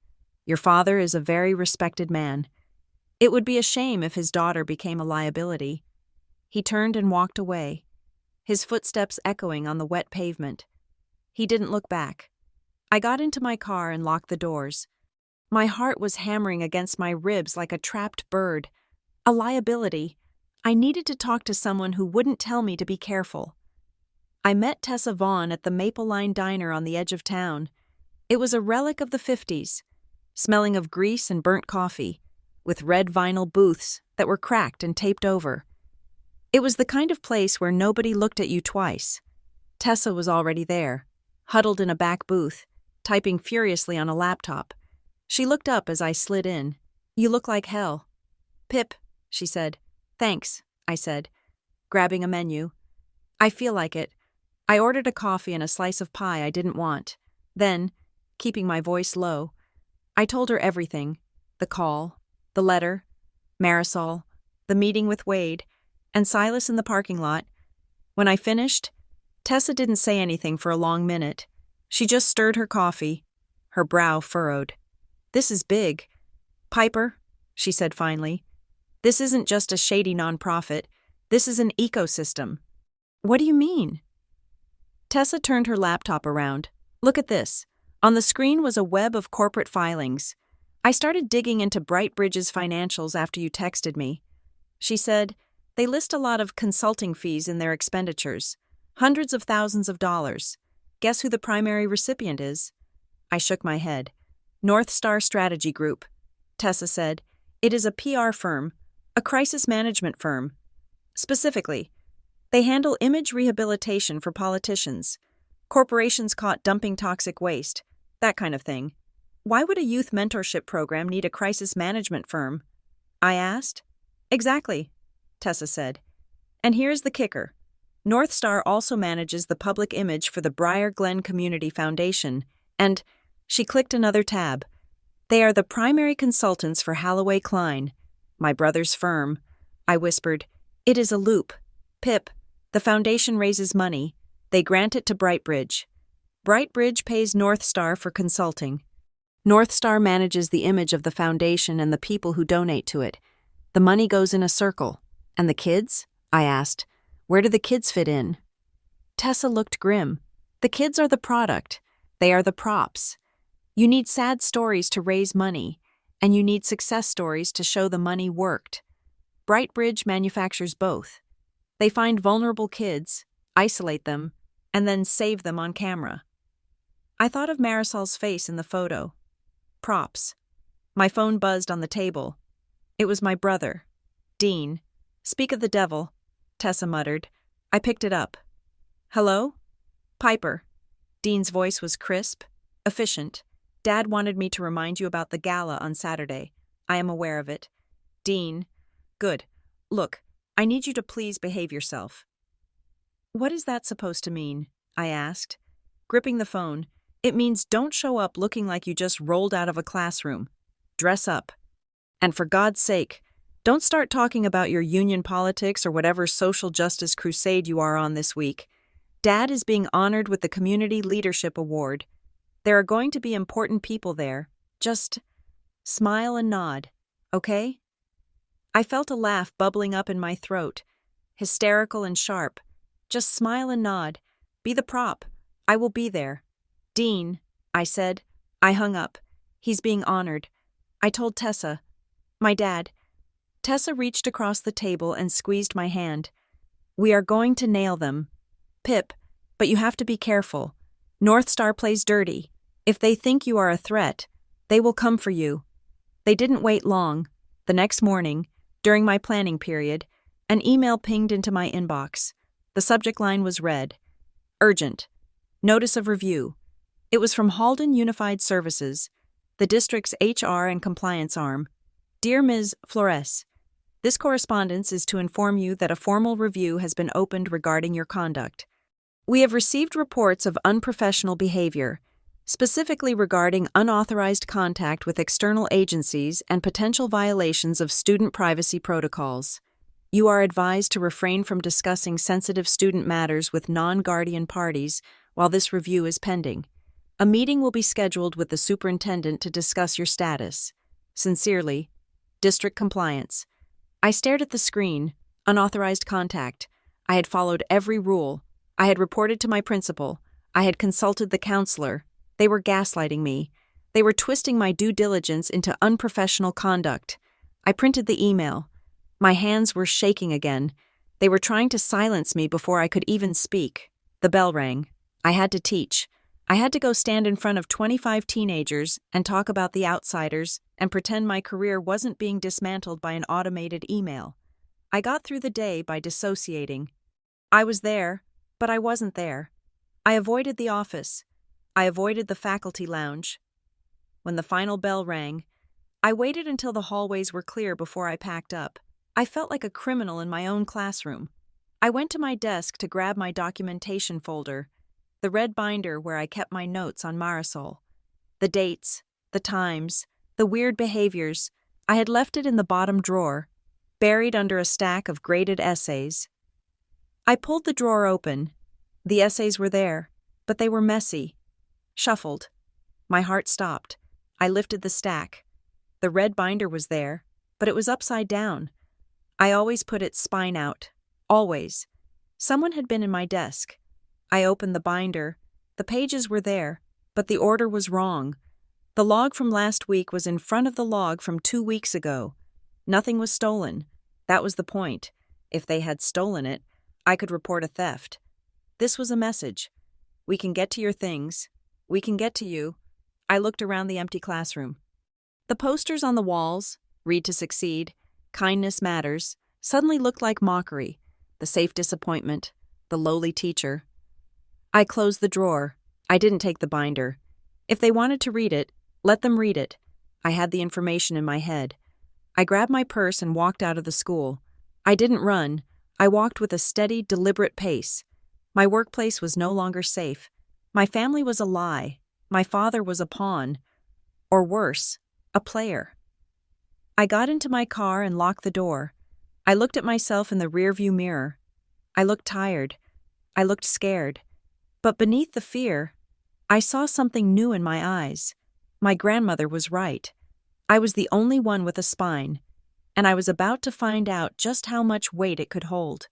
Your father is a very respected man. It would be a shame if his daughter became a liability. He turned and walked away, his footsteps echoing on the wet pavement. He didn't look back. I got into my car and locked the doors. My heart was hammering against my ribs like a trapped bird. A liability. I needed to talk to someone who wouldn't tell me to be careful. I met Tessa Vaughn at the Maple Line Diner on the edge of town. It was a relic of the 50s, smelling of grease and burnt coffee, with red vinyl booths that were cracked and taped over. It was the kind of place where nobody looked at you twice. Tessa was already there, huddled in a back booth, typing furiously on a laptop. She looked up as I slid in. You look like hell. Pip, she said. Thanks, I said, grabbing a menu. I feel like it. I ordered a coffee and a slice of pie I didn't want. Then, keeping my voice low, I told her everything. The call, the letter, Marisol, the meeting with Wade, and Silas in the parking lot. When I finished, Tessa didn't say anything for a long minute. She just stirred her coffee, her brow furrowed. This is big. Piper, she said finally. This isn't just a shady nonprofit. This is an ecosystem. What do you mean? Tessa turned her laptop around. Look at this. On the screen was a web of corporate filings. I started digging into Brightbridge's financials after you texted me. She said, they list a lot of consulting fees in their expenditures. Hundreds of thousands of dollars. Guess who the primary recipient is? I shook my head. North Star Strategy Group. Tessa said, it is a PR firm, a crisis management firm. Specifically, they handle image rehabilitation for politicians, corporations caught dumping toxic waste, that kind of thing. Why would a youth mentorship program need a crisis management firm? I asked. Exactly, Tessa said. And here's the kicker. North Star also manages the public image for the Briar Glen Community Foundation, and she clicked another tab. They are the primary consultants for Halloway Klein, my brother's firm. I whispered, it is a loop. Pip, the foundation raises money. They grant it to Brightbridge. Brightbridge pays North Star for consulting. North Star manages the image of the foundation and the people who donate to it. The money goes in a circle. And the kids? I asked. Where do the kids fit in? Tessa looked grim. The kids are the product. They are the props. You need sad stories to raise money, and you need success stories to show the money worked. Brightbridge manufactures both. They find vulnerable kids, isolate them, and then save them on camera. I thought of Marisol's face in the photo. Props. My phone buzzed on the table. It was my brother, Dean. Speak of the devil, Tessa muttered. I picked it up. Hello? Piper. Dean's voice was crisp, efficient. Dad wanted me to remind you about the gala on Saturday. I am aware of it. Dean. Good. Look, I need you to please behave yourself. What is that supposed to mean? I asked. Gripping the phone. It means don't show up looking like you just rolled out of a classroom. Dress up. And for God's sake, Don't start talking about your union politics or whatever social justice crusade you are on this week. Dad is being honored with the Community Leadership Award. There are going to be important people there. Just smile and nod, okay? I felt a laugh bubbling up in my throat, hysterical and sharp. Just smile and nod. Be the prop. I will be there. Dean, I said. I hung up. He's being honored. I told Tessa. My dad. Tessa reached across the table and squeezed my hand. We are going to nail them. Pip, but you have to be careful. North Star plays dirty. If they think you are a threat, they will come for you. They didn't wait long. The next morning, during my planning period, an email pinged into my inbox. The subject line was read. Urgent. Notice of review. It was from Halden Unified Services, the district's HR and compliance arm. Dear Ms. Flores, this correspondence is to inform you that a formal review has been opened regarding your conduct. We have received reports of unprofessional behavior, specifically regarding unauthorized contact with external agencies and potential violations of student privacy protocols. You are advised to refrain from discussing sensitive student matters with non-guardian parties while this review is pending. A meeting will be scheduled with the superintendent to discuss your status. Sincerely, District Compliance. I stared at the screen. Unauthorized contact. I had followed every rule. I had reported to my principal. I had consulted the counselor. They were gaslighting me. They were twisting my due diligence into unprofessional conduct. I printed the email. My hands were shaking again. They were trying to silence me before I could even speak. The bell rang. I had to teach. I had to go stand in front of 25 teenagers and talk about the outsiders and pretend my career wasn't being dismantled by an automated email. I got through the day by dissociating. I was there, but I wasn't there. I avoided the office. I avoided the faculty lounge. When the final bell rang, I waited until the hallways were clear before I packed up. I felt like a criminal in my own classroom. I went to my desk to grab my documentation folder, the red binder where I kept my notes on Marisol. The dates, the times, the weird behaviors, I had left it in the bottom drawer, buried under a stack of graded essays. I pulled the drawer open. The essays were there, but they were messy, shuffled. My heart stopped. I lifted the stack. The red binder was there, but it was upside down. I always put it spine out. Always. Someone had been in my desk. I opened the binder. The pages were there, but the order was wrong. The log from last week was in front of the log from 2 weeks ago. Nothing was stolen. That was the point. If they had stolen it, I could report a theft. This was a message. We can get to your things. We can get to you. I looked around the empty classroom. The posters on the walls, Read to Succeed, Kindness Matters, suddenly looked like mockery, the safe disappointment, the lowly teacher. I closed the drawer. I didn't take the binder. If they wanted to read it, let them read it. I had the information in my head. I grabbed my purse and walked out of the school. I didn't run. I walked with a steady, deliberate pace. My workplace was no longer safe. My family was a lie. My father was a pawn. Or worse, a player. I got into my car and locked the door. I looked at myself in the rearview mirror. I looked tired. I looked scared. But beneath the fear, I saw something new in my eyes. My grandmother was right. I was the only one with a spine, and I was about to find out just how much weight it could hold.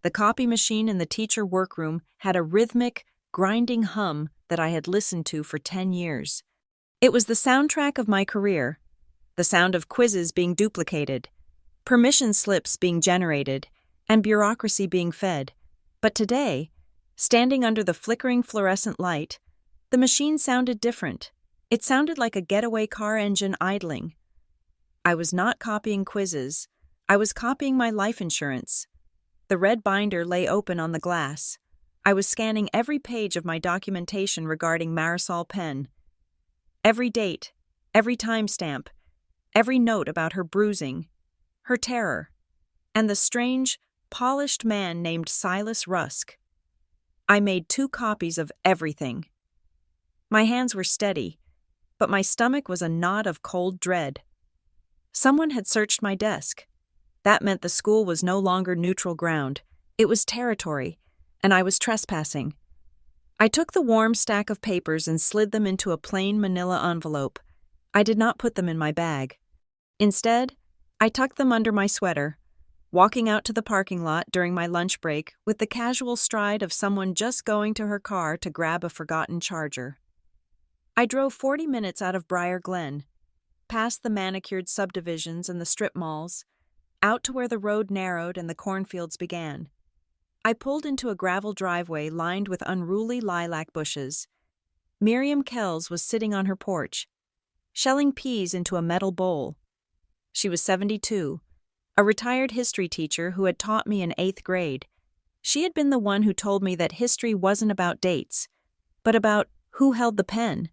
The copy machine in the teacher workroom had a rhythmic, grinding hum that I had listened to for 10 years. It was the soundtrack of my career, the sound of quizzes being duplicated, permission slips being generated, and bureaucracy being fed. But today, standing under the flickering fluorescent light, the machine sounded different. It sounded like a getaway car engine idling. I was not copying quizzes. I was copying my life insurance. The red binder lay open on the glass. I was scanning every page of my documentation regarding Marisol Penn. Every date, every timestamp, every note about her bruising, her terror, and the strange, polished man named Silas Rusk. I made 2 copies of everything. My hands were steady, but my stomach was a knot of cold dread. Someone had searched my desk. That meant the school was no longer neutral ground. It was territory, and I was trespassing. I took the warm stack of papers and slid them into a plain manila envelope. I did not put them in my bag. Instead, I tucked them under my sweater, walking out to the parking lot during my lunch break with the casual stride of someone just going to her car to grab a forgotten charger. I drove 40 minutes out of Briar Glen, past the manicured subdivisions and the strip malls, out to where the road narrowed and the cornfields began. I pulled into a gravel driveway lined with unruly lilac bushes. Miriam Kells was sitting on her porch, shelling peas into a metal bowl. She was 72, a retired history teacher who had taught me in 8th grade. She had been the one who told me that history wasn't about dates, but about who held the pen.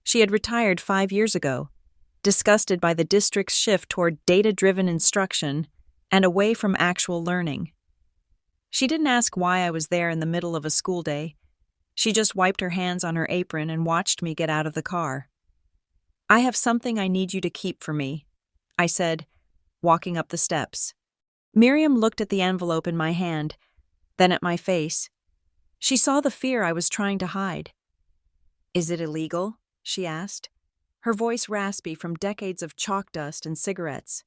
She had retired 5 years ago, disgusted by the district's shift toward data-driven instruction and away from actual learning. She didn't ask why I was there in the middle of a school day. She just wiped her hands on her apron and watched me get out of the car. "I have something I need you to keep for me," I said, walking up the steps. Miriam looked at the envelope in my hand, then at my face. She saw the fear I was trying to hide. "Is it illegal?" she asked, her voice raspy from decades of chalk dust and cigarettes.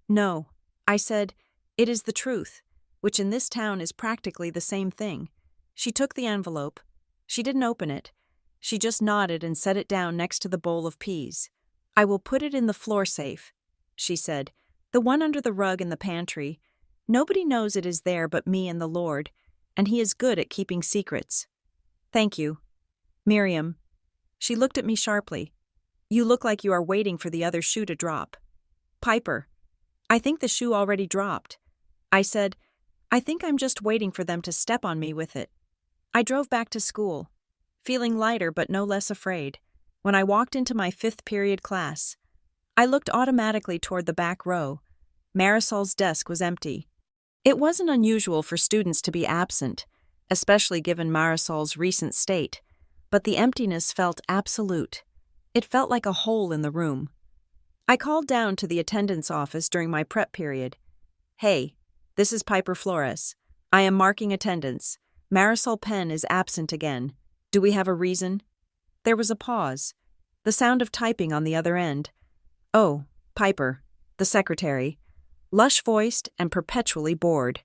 "No," I said, "it is the truth, which in this town is practically the same thing." She took the envelope. She didn't open it. She just nodded and set it down next to the bowl of peas. "I will put it in the floor safe," she said, "the one under the rug in the pantry. Nobody knows it is there but me and the Lord, and He is good at keeping secrets." "Thank you." "Miriam." She looked at me sharply. "You look like you are waiting for the other shoe to drop." "Piper." "I think the shoe already dropped." I said, "I think I'm just waiting for them to step on me with it." I drove back to school, feeling lighter but no less afraid. When I walked into my 5th period class, I looked automatically toward the back row. Marisol's desk was empty. It wasn't unusual for students to be absent, especially given Marisol's recent state, but the emptiness felt absolute. It felt like a hole in the room. I called down to the attendance office during my prep period. "Hey, this is Piper Flores. I am marking attendance. Marisol Penn is absent again. Do we have a reason?" There was a pause, the sound of typing on the other end. "Oh, Piper," the secretary, lush-voiced and perpetually bored,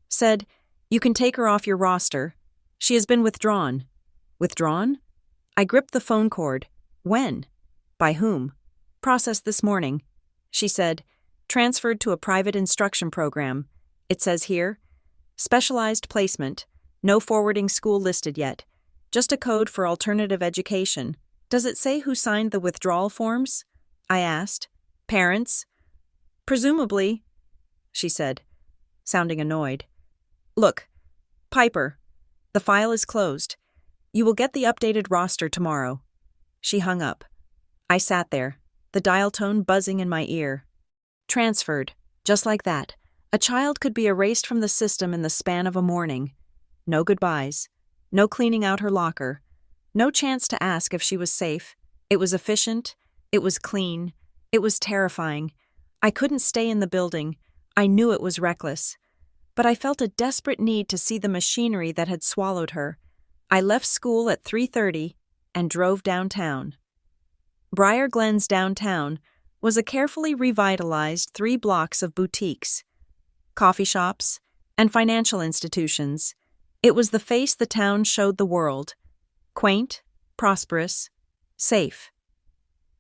said, "You can take her off your roster. She has been withdrawn." "Withdrawn?" I gripped the phone cord. "When? By whom?" "Processed this morning," she said. "Transferred to a private instruction program. It says here, specialized placement, no forwarding school listed yet. Just a code for alternative education. Does it say who signed the withdrawal forms?" I asked. "Parents?" "Presumably," she said, sounding annoyed. "Look, Piper, the file is closed. You will get the updated roster tomorrow." She hung up. I sat there, the dial tone buzzing in my ear. Transferred, just like that. A child could be erased from the system in the span of a morning. No goodbyes. No cleaning out her locker. No chance to ask if she was safe. It was efficient. It was clean. It was terrifying. I couldn't stay in the building. I knew it was reckless. But I felt a desperate need to see the machinery that had swallowed her. I left school at 3:30 and drove downtown. Briar Glen's downtown was a carefully revitalized 3 blocks of boutiques, coffee shops, and financial institutions. It was the face the town showed the world. Quaint, prosperous, safe.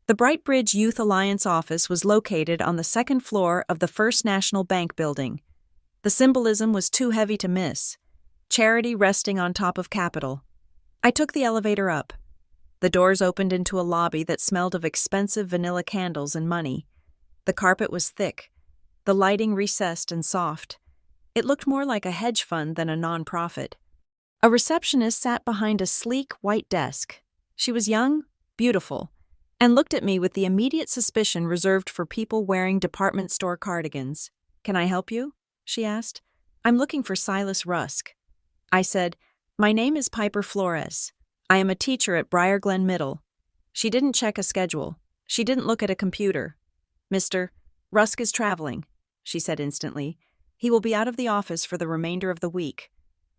The Brightbridge Youth Alliance office was located on the 2nd floor of the First National Bank building. The symbolism was too heavy to miss. Charity resting on top of capital. I took the elevator up. The doors opened into a lobby that smelled of expensive vanilla candles and money. The carpet was thick, the lighting recessed and soft. It looked more like a hedge fund than a nonprofit. A receptionist sat behind a sleek white desk. She was young, beautiful, and looked at me with the immediate suspicion reserved for people wearing department store cardigans. "Can I help you?" she asked. "I'm looking for Silas Rusk." I said, "My name is Piper Flores. I am a teacher at Briar Glen Middle." She didn't check a schedule. She didn't look at a computer. "Mr. Rusk is traveling," she said instantly. He will be out of the office for the remainder of the week.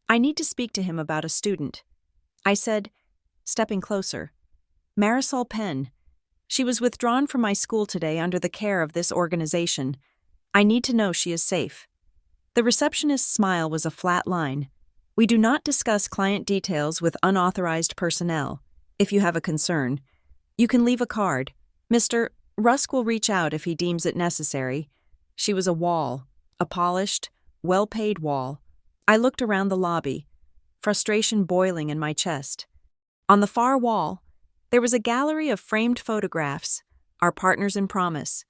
I need to speak to him about a student. I said, stepping closer. Marisol Penn. She was withdrawn from my school today under the care of this organization. I need to know she is safe. The receptionist's smile was a flat line. We do not discuss client details with unauthorized personnel. If you have a concern, you can leave a card. Mr. Rusk will reach out if he deems it necessary. She was a wall, a polished, well-paid wall. I looked around the lobby, frustration boiling in my chest. On the far wall, there was a gallery of framed photographs, our partners in promise.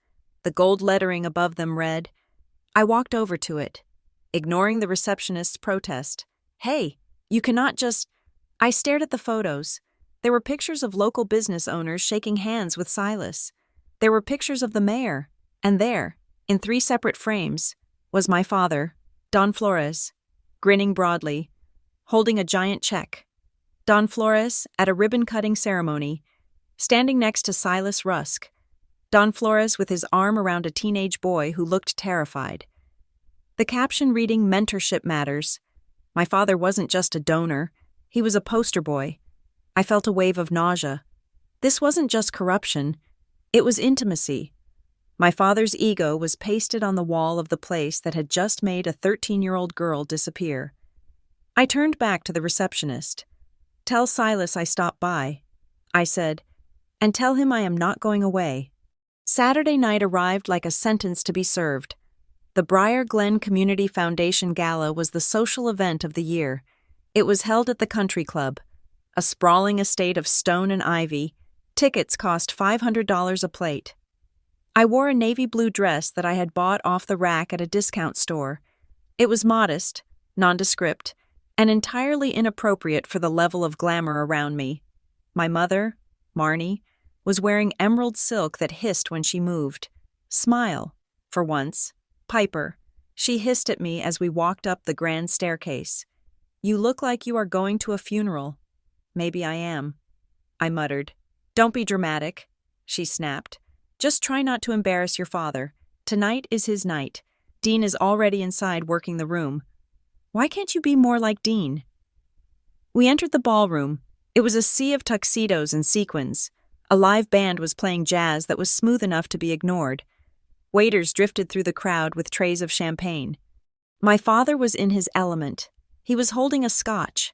The gold lettering above them read. I walked over to it, ignoring the receptionist's protest. Hey, you cannot just... I stared at the photos. There were pictures of local business owners shaking hands with Silas. There were pictures of the mayor, and there, in 3 separate frames, was my father, Don Flores, grinning broadly, holding a giant check. Don Flores at a ribbon-cutting ceremony, standing next to Silas Rusk. Don Flores with his arm around a teenage boy who looked terrified. The caption reading "Mentorship Matters." My father wasn't just a donor, he was a poster boy. I felt a wave of nausea. This wasn't just corruption, it was intimacy. My father's ego was pasted on the wall of the place that had just made a 13-year-old girl disappear. I turned back to the receptionist. Tell Silas I stopped by, I said, and tell him I am not going away. Saturday night arrived like a sentence to be served. The Briar Glen Community Foundation Gala was the social event of the year. It was held at the Country Club, a sprawling estate of stone and ivy. Tickets cost $500 a plate. I wore a navy blue dress that I had bought off the rack at a discount store. It was modest, nondescript, and entirely inappropriate for the level of glamour around me. My mother, Marnie, was wearing emerald silk that hissed when she moved. Smile, for once. Piper, she hissed at me as we walked up the grand staircase. You look like you are going to a funeral. Maybe I am, I muttered. Don't be dramatic, she snapped. Just try not to embarrass your father. Tonight is his night. Dean is already inside working the room. Why can't you be more like Dean? We entered the ballroom. It was a sea of tuxedos and sequins. A live band was playing jazz that was smooth enough to be ignored. Waiters drifted through the crowd with trays of champagne. My father was in his element. He was holding a scotch,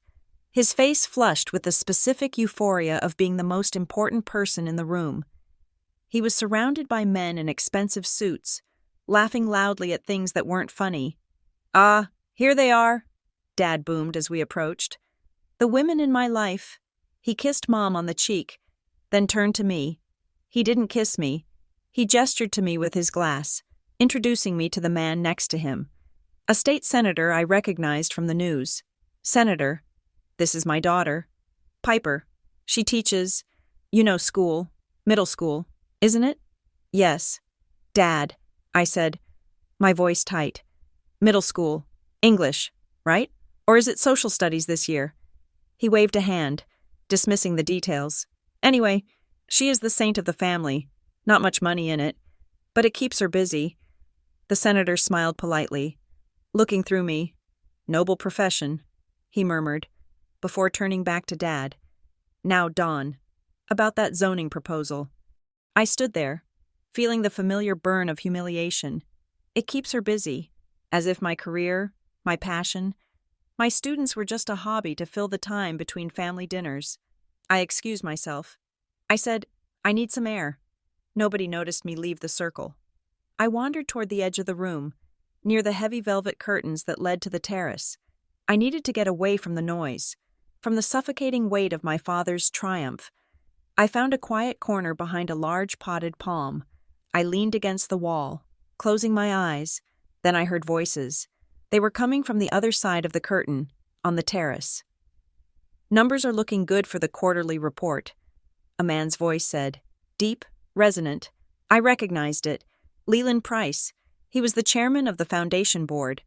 his face flushed with the specific euphoria of being the most important person in the room. He was surrounded by men in expensive suits, laughing loudly at things that weren't funny. Ah, here they are, Dad boomed as we approached. The women in my life. He kissed Mom on the cheek, then turned to me. He didn't kiss me. He gestured to me with his glass, introducing me to the man next to him. A state senator I recognized from the news. Senator, this is my daughter. Piper, she teaches, school, middle school, isn't it? Yes. Dad, I said, my voice tight. Middle school, English, right? Or is it social studies this year? He waved a hand, dismissing the details. Anyway, she is the saint of the family. Not much money in it, but it keeps her busy. The senator smiled politely, looking through me. Noble profession, he murmured, before turning back to Dad. Now, Don, about that zoning proposal. I stood there, feeling the familiar burn of humiliation. It keeps her busy, as if my career, my passion, my students were just a hobby to fill the time between family dinners. I excused myself. I said, I need some air. Nobody noticed me leave the circle. I wandered toward the edge of the room, near the heavy velvet curtains that led to the terrace. I needed to get away from the noise, from the suffocating weight of my father's triumph. I found a quiet corner behind a large potted palm. I leaned against the wall, closing my eyes. Then I heard voices. They were coming from the other side of the curtain, on the terrace. Numbers are looking good for the quarterly report, a man's voice said. Deep, resonant. I recognized it. Leland Price. He was the chairman of the foundation board.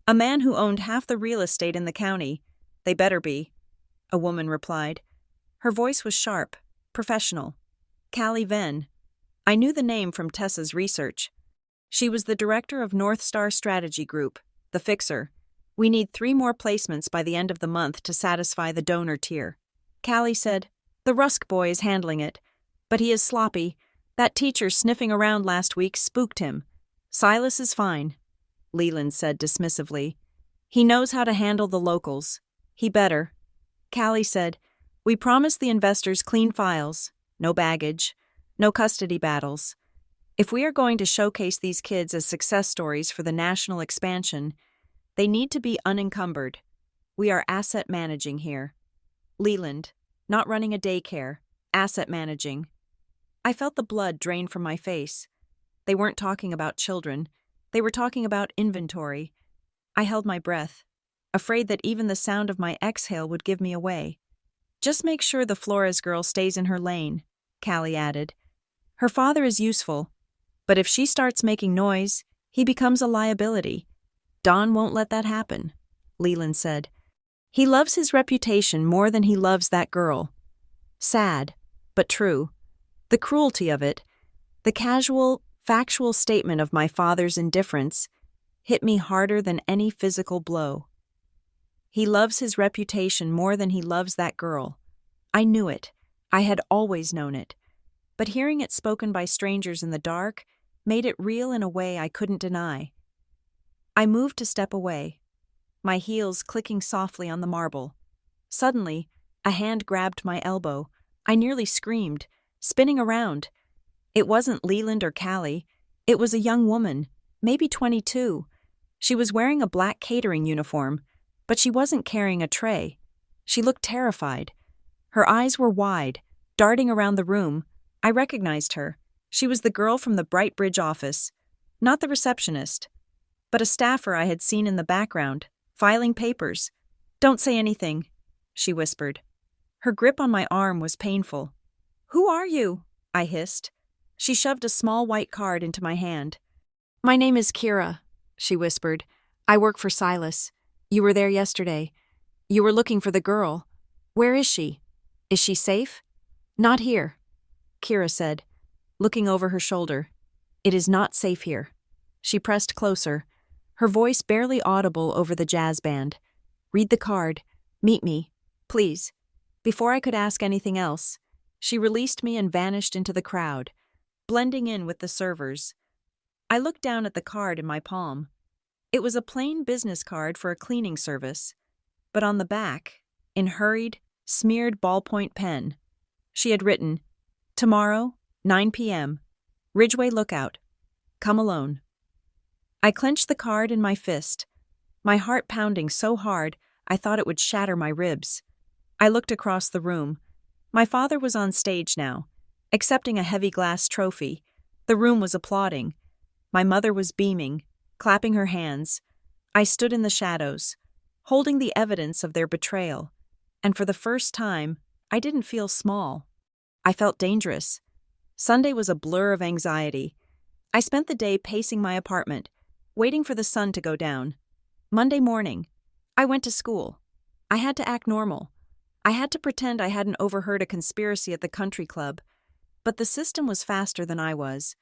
A man who owned half the real estate in the county. They better be, a woman replied. Her voice was sharp, professional. Callie Venn. I knew the name from Tessa's research. She was the director of North Star Strategy Group, the fixer. We need 3 more placements by the end of the month to satisfy the donor tier. Callie said, "The Rusk boy is handling it, but he is sloppy. That teacher sniffing around last week spooked him. Silas is fine," Leland said dismissively. "He knows how to handle the locals. He better." Callie said, "We promised the investors clean files, no baggage, no custody battles. If we are going to showcase these kids as success stories for the national expansion, they need to be unencumbered. We are asset managing here." Leland, not running a daycare, asset managing. I felt the blood drain from my face. They weren't talking about children. They were talking about inventory. I held my breath, afraid that even the sound of my exhale would give me away. "Just make sure the Flores girl stays in her lane," Callie added. "Her father is useful, but if she starts making noise, he becomes a liability. Don won't let that happen," Leland said. "He loves his reputation more than he loves that girl." Sad, but true. The cruelty of it, the casual, factual statement of my father's indifference, hit me harder than any physical blow. He loves his reputation more than he loves that girl. I knew it. I had always known it. But hearing it spoken by strangers in the dark made it real in a way I couldn't deny. I moved to step away, my heels clicking softly on the marble. Suddenly, a hand grabbed my elbow. I nearly screamed, spinning around. It wasn't Leland or Callie. It was a young woman, maybe 22. She was wearing a black catering uniform, but she wasn't carrying a tray. She looked terrified. Her eyes were wide, darting around the room. I recognized her. She was the girl from the Brightbridge office, not the receptionist, but a staffer I had seen in the background, filing papers. "Don't say anything," she whispered. Her grip on my arm was painful. "Who are you?" I hissed. She shoved a small white card into my hand. "My name is Kira," she whispered. "I work for Silas. You were there yesterday. You were looking for the girl. Where is she? Is she safe?" "Not here," Kira said, looking over her shoulder. "It is not safe here." She pressed closer, her voice barely audible over the jazz band. "Read the card. Meet me, please." Before I could ask anything else, she released me and vanished into the crowd, blending in with the servers. I looked down at the card in my palm. It was a plain business card for a cleaning service, but on the back, in hurried, smeared ballpoint pen, she had written, "Tomorrow, 9 p.m., Ridgeway Lookout. Come alone." I clenched the card in my fist, my heart pounding so hard I thought it would shatter my ribs. I looked across the room. My father was on stage now, accepting a heavy glass trophy. The room was applauding. My mother was beaming, clapping her hands. I stood in the shadows, holding the evidence of their betrayal, and for the first time, I didn't feel small. I felt dangerous. Sunday was a blur of anxiety. I spent the day pacing my apartment, waiting for the sun to go down. Monday morning, I went to school. I had to act normal. I had to pretend I hadn't overheard a conspiracy at the country club, but the system was faster than I was.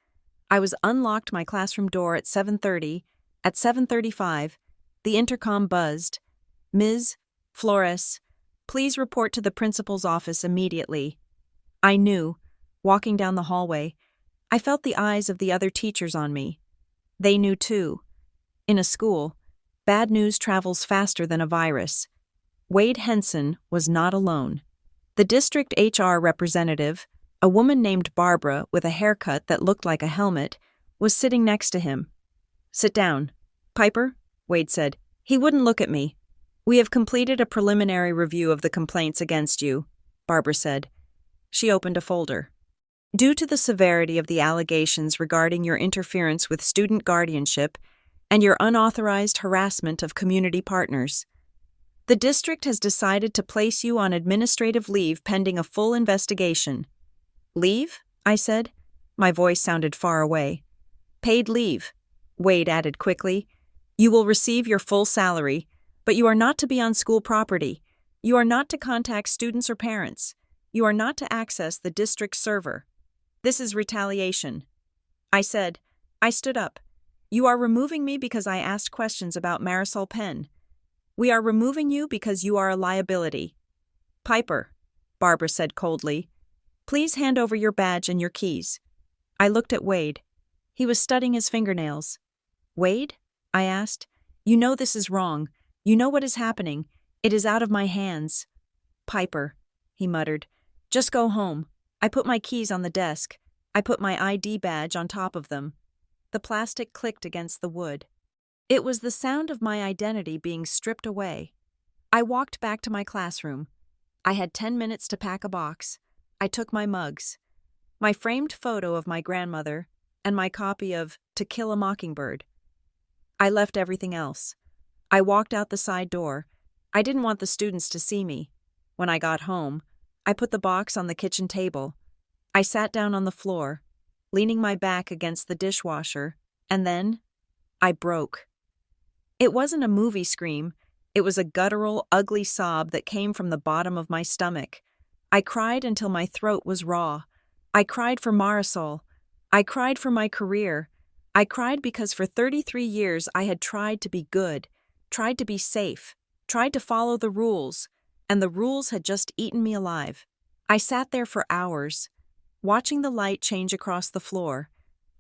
I was unlocked my classroom door at 7:30. At 7:35, the intercom buzzed. "Ms. Flores, please report to the principal's office immediately." I knew, walking down the hallway. I felt the eyes of the other teachers on me. They knew too. In a school, bad news travels faster than a virus. Wade Henson was not alone. The district HR representative, a woman named Barbara with a haircut that looked like a helmet, was sitting next to him. "Sit down. Piper," Wade said. He wouldn't look at me. "We have completed a preliminary review of the complaints against you," Barbara said. She opened a folder. "Due to the severity of the allegations regarding your interference with student guardianship and your unauthorized harassment of community partners, the district has decided to place you on administrative leave pending a full investigation." "Leave?" I said. My voice sounded far away. "Paid leave," Wade added quickly. "You will receive your full salary, but you are not to be on school property. You are not to contact students or parents. You are not to access the district server. This is retaliation." I said. I stood up. You are removing me because I asked questions about Marisol Penn. We are removing you because you are a liability. Piper, Barbara said coldly, please hand over your badge and your keys. I looked at Wade. He was studying his fingernails. Wade? I asked. You know this is wrong. You know what is happening. It is out of my hands. Piper, he muttered. Just go home. I put my keys on the desk. I put my ID badge on top of them. The plastic clicked against the wood. It was the sound of my identity being stripped away. I walked back to my classroom. I had 10 minutes to pack a box. I took my mugs, my framed photo of my grandmother, and my copy of To Kill a Mockingbird. I left everything else. I walked out the side door. I didn't want the students to see me. When I got home, I put the box on the kitchen table. I sat down on the floor, leaning my back against the dishwasher, and then I broke. It wasn't a movie scream. It was a guttural, ugly sob that came from the bottom of my stomach. I cried until my throat was raw. I cried for Marisol. I cried for my career. I cried because for 33 years I had tried to be good, tried to be safe, tried to follow the rules, and the rules had just eaten me alive. I sat there for hours, watching the light change across the floor,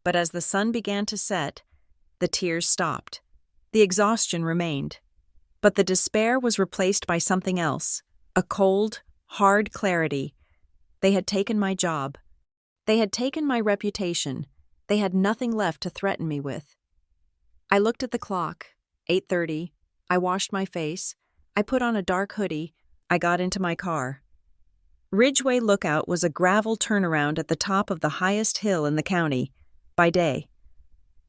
but as the sun began to set, the tears stopped. The exhaustion remained. But the despair was replaced by something else, a cold, hard clarity. They had taken my job. They had taken my reputation. They had nothing left to threaten me with. I looked at the clock, 8:30. I washed my face. I put on a dark hoodie. I got into my car. Ridgeway Lookout was a gravel turnaround at the top of the highest hill in the county, by day.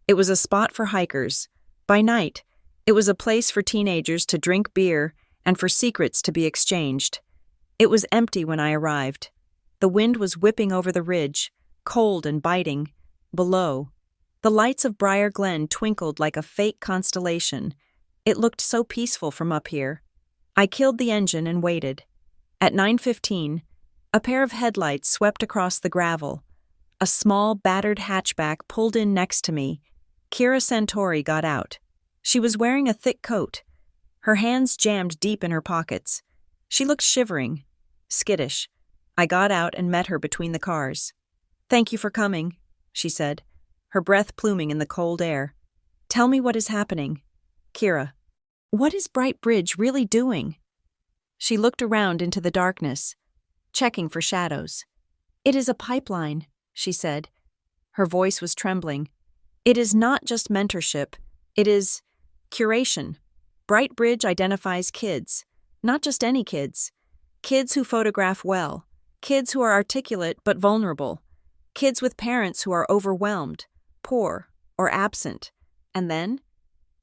It was a spot for hikers. By night, it was a place for teenagers to drink beer and for secrets to be exchanged. It was empty when I arrived. The wind was whipping over the ridge, cold and biting. Below, the lights of Briar Glen twinkled like a fake constellation. It looked so peaceful from up here. I killed the engine and waited. At 9:15, a pair of headlights swept across the gravel. A small, battered hatchback pulled in next to me. Kira Santori got out. She was wearing a thick coat, her hands jammed deep in her pockets. She looked shivering, skittish. I got out and met her between the cars. "Thank you for coming," she said, her breath pluming in the cold air. "Tell me what is happening." "Kira, what is Bright Bridge really doing?" She looked around into the darkness, checking for shadows. "It is a pipeline," she said. Her voice was trembling. "It is not just mentorship. It is curation. Bright Bridge identifies kids, not just any kids. Kids who photograph well, kids who are articulate but vulnerable, kids with parents who are overwhelmed, poor, or absent. And then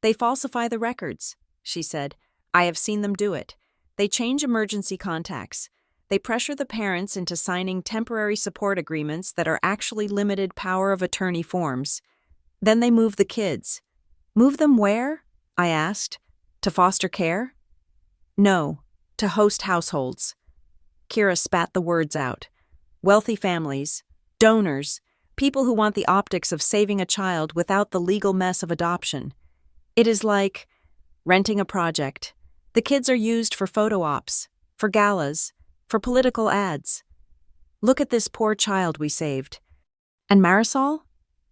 they falsify the records," she said. "I have seen them do it. They change emergency contacts. They pressure the parents into signing temporary support agreements that are actually limited power of attorney forms. Then they move the kids. Move them where?" I asked. "To foster care?" "No, to host households." Kira spat the words out. "Wealthy families, donors, people who want the optics of saving a child without the legal mess of adoption. It is like renting a project. The kids are used for photo ops, for galas, for political ads. Look at this poor child we saved. And Marisol?"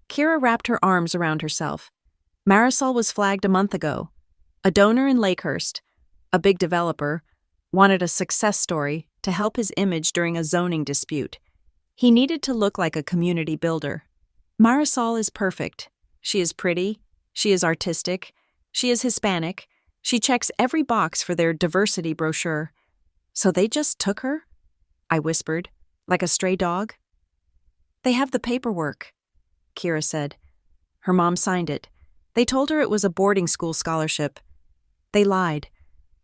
Kira wrapped her arms around herself. "Marisol was flagged a month ago. A donor in Lakehurst, a big developer, wanted a success story to help his image during a zoning dispute. He needed to look like a community builder. Marisol is perfect. She is pretty. She is artistic. She is Hispanic. She checks every box for their diversity brochure. So they just took her?" I whispered, "like a stray dog?" "They have the paperwork," Kira said. Her mom signed it. They told her it was a boarding school scholarship. They lied.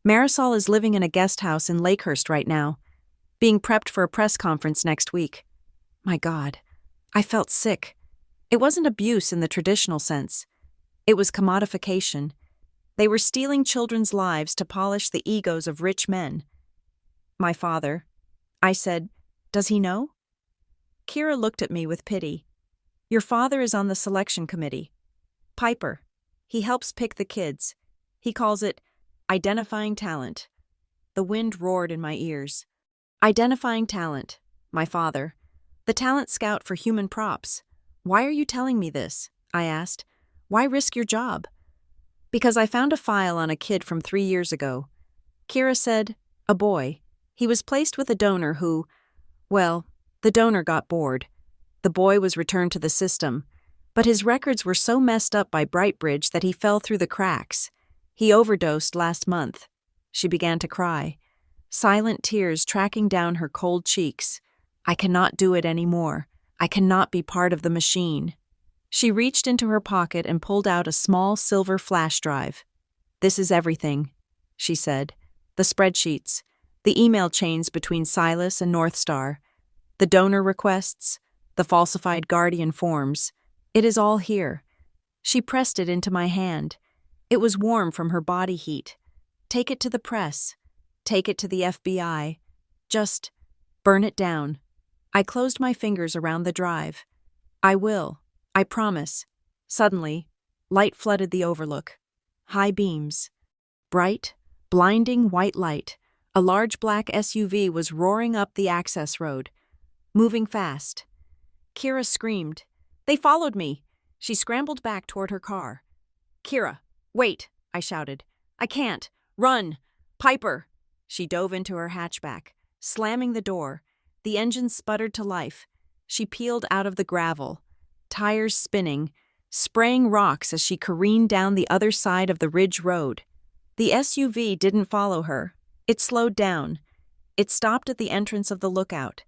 Marisol is living in a guest house in Lakehurst right now, being prepped for a press conference next week. My God, I felt sick. It wasn't abuse in the traditional sense. It was commodification. They were stealing children's lives to polish the egos of rich men. "My father," I said, "does he know?" Kira looked at me with pity. "Your father is on the selection committee." Piper. He helps pick the kids. He calls it identifying talent. The wind roared in my ears. Identifying talent. My father. The talent scout for human props. Why are you telling me this? I asked. Why risk your job? Because I found a file on a kid from 3 years ago. Kira said, a boy. He was placed with a donor who, well, the donor got bored. The boy was returned to the system, but his records were so messed up by Brightbridge that he fell through the cracks. He overdosed last month. She began to cry, silent tears tracking down her cold cheeks. I cannot do it anymore. I cannot be part of the machine. She reached into her pocket and pulled out a small silver flash drive. This is everything, she said. The spreadsheets, the email chains between Silas and North Star, the donor requests, the falsified guardian forms. It is all here. She pressed it into my hand. It was warm from her body heat. Take it to the press. Take it to the FBI. Just burn it down. I closed my fingers around the drive. I will. I promise. Suddenly, light flooded the overlook. High beams. Bright, blinding white light. A large black SUV was roaring up the access road, moving fast. Kira screamed. They followed me. She scrambled back toward her car. Kira, wait, I shouted. I can't. Run! Piper! She dove into her hatchback, slamming the door. The engine sputtered to life. She peeled out of the gravel, tires spinning, spraying rocks as she careened down the other side of the ridge road. The SUV didn't follow her. It slowed down. It stopped at the entrance of the lookout,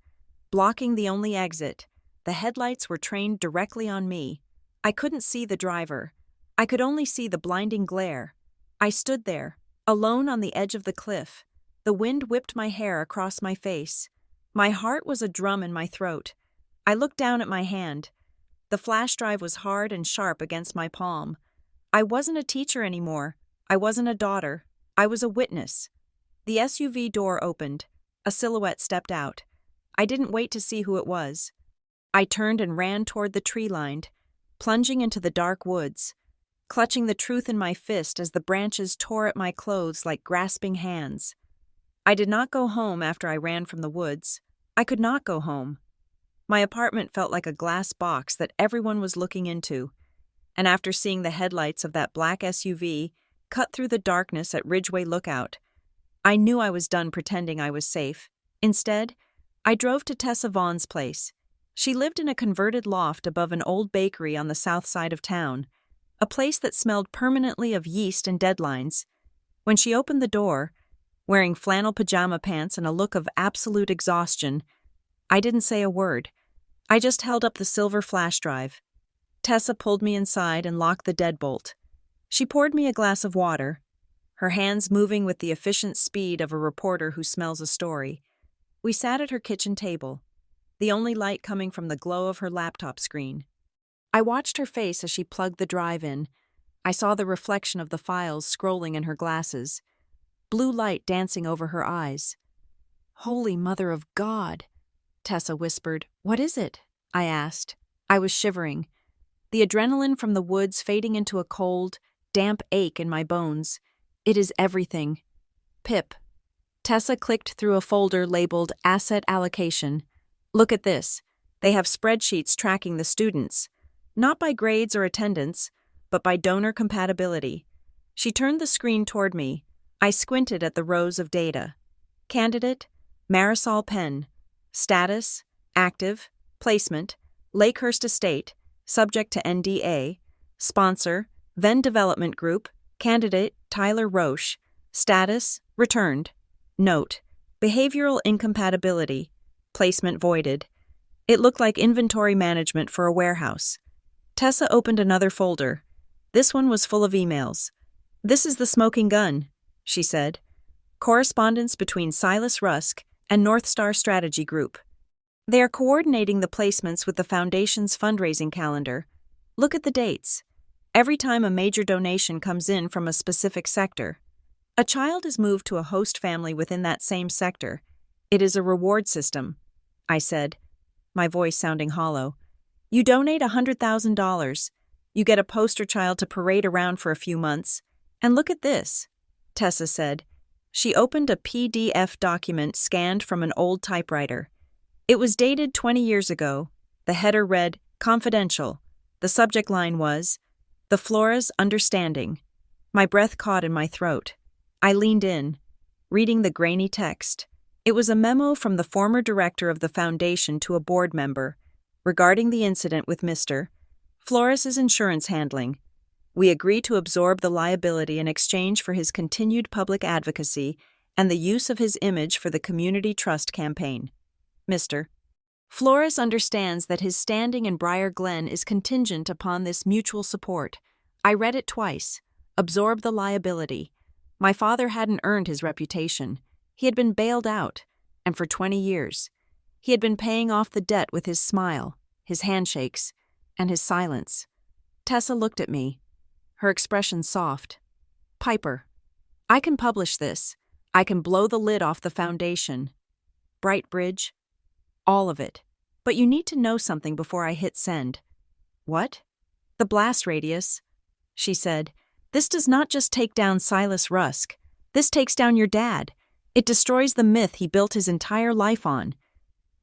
blocking the only exit. The headlights were trained directly on me. I couldn't see the driver. I could only see the blinding glare. I stood there, alone on the edge of the cliff. The wind whipped my hair across my face. My heart was a drum in my throat. I looked down at my hand. The flash drive was hard and sharp against my palm. I wasn't a teacher anymore. I wasn't a daughter. I was a witness. The SUV door opened. A silhouette stepped out. I didn't wait to see who it was. I turned and ran toward the tree-lined, plunging into the dark woods, clutching the truth in my fist as the branches tore at my clothes like grasping hands. I did not go home after I ran from the woods. I could not go home. My apartment felt like a glass box that everyone was looking into, and after seeing the headlights of that black SUV cut through the darkness at Ridgeway Lookout, I knew I was done pretending I was safe. Instead, I drove to Tessa Vaughn's place. She lived in a converted loft above an old bakery on the south side of town, a place that smelled permanently of yeast and deadlines. When she opened the door, wearing flannel pajama pants and a look of absolute exhaustion, I didn't say a word. I just held up the silver flash drive. Tessa pulled me inside and locked the deadbolt. She poured me a glass of water, her hands moving with the efficient speed of a reporter who smells a story. We sat at her kitchen table, the only light coming from the glow of her laptop screen. I watched her face as she plugged the drive in. I saw the reflection of the files scrolling in her glasses, blue light dancing over her eyes. Holy Mother of God, Tessa whispered. What is it? I asked. I was shivering, the adrenaline from the woods fading into a cold, damp ache in my bones. It is everything. Pip. Tessa clicked through a folder labeled Asset Allocation. Look at this. They have spreadsheets tracking the students, not by grades or attendance, but by donor compatibility. She turned the screen toward me. I squinted at the rows of data. Candidate, Marisol Penn. Status, active. Placement, Lakehurst Estate, subject to NDA. Sponsor, Venn Development Group. Candidate, Tyler Roche. Status, returned. Note, behavioral incompatibility. Placement voided. It looked like inventory management for a warehouse. Tessa opened another folder. This one was full of emails. This is the smoking gun, she said. Correspondence between Silas Rusk and North Star Strategy Group. They are coordinating the placements with the Foundation's fundraising calendar. Look at the dates. Every time a major donation comes in from a specific sector, a child is moved to a host family within that same sector. It is a reward system, I said, my voice sounding hollow. You donate $100,000. You get a poster child to parade around for a few months. And look at this, Tessa said. She opened a PDF document scanned from an old typewriter. It was dated 20 years ago. The header read, "Confidential." The subject line was, "The Flores Understanding." My breath caught in my throat. I leaned in, reading the grainy text. It was a memo from the former director of the foundation to a board member regarding the incident with Mr. Flores' insurance handling. We agree to absorb the liability in exchange for his continued public advocacy and the use of his image for the Community Trust campaign. Mr. Flores understands that his standing in Briar Glen is contingent upon this mutual support. I read it twice. Absorb the liability. My father hadn't earned his reputation. He had been bailed out, and for 20 years. He had been paying off the debt with his smile, his handshakes, and his silence. Tessa looked at me, her expression soft. "Piper, I can publish this. I can blow the lid off the foundation. Bright Bridge, all of it. But you need to know something before I hit send." "What?" "The blast radius," she said. "This does not just take down Silas Rusk. This takes down your dad. It destroys the myth he built his entire life on.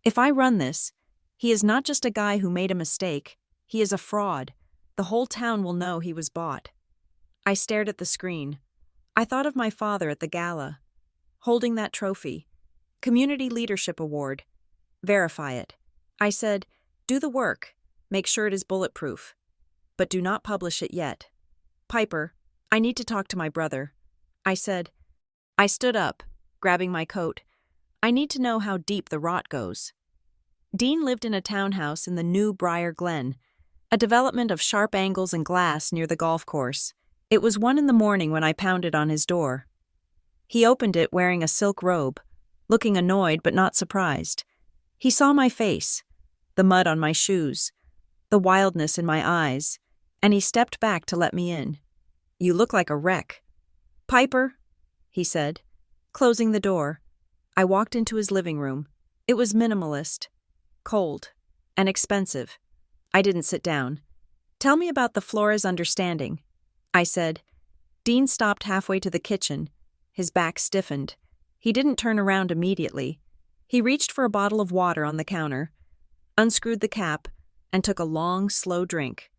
If I run this, he is not just a guy who made a mistake. He is a fraud. The whole town will know he was bought." I stared at the screen. I thought of my father at the gala, holding that trophy. Community Leadership Award. Verify it. I said, "Do the work. Make sure it is bulletproof. But do not publish it yet. Piper, I need to talk to my brother." I said. I stood up, grabbing my coat. "I need to know how deep the rot goes." Dean lived in a townhouse in the new Briar Glen, a development of sharp angles and glass near the golf course. It was 1 a.m. when I pounded on his door. He opened it wearing a silk robe, looking annoyed but not surprised. He saw my face, the mud on my shoes, the wildness in my eyes, and he stepped back to let me in. "You look like a wreck." "Piper," he said, closing the door. I walked into his living room. It was minimalist, cold, and expensive. I didn't sit down. "Tell me about the Flores Understanding," I said. Dean stopped halfway to the kitchen. His back stiffened. He didn't turn around immediately. He reached for a bottle of water on the counter, unscrewed the cap, and took a long, slow drink.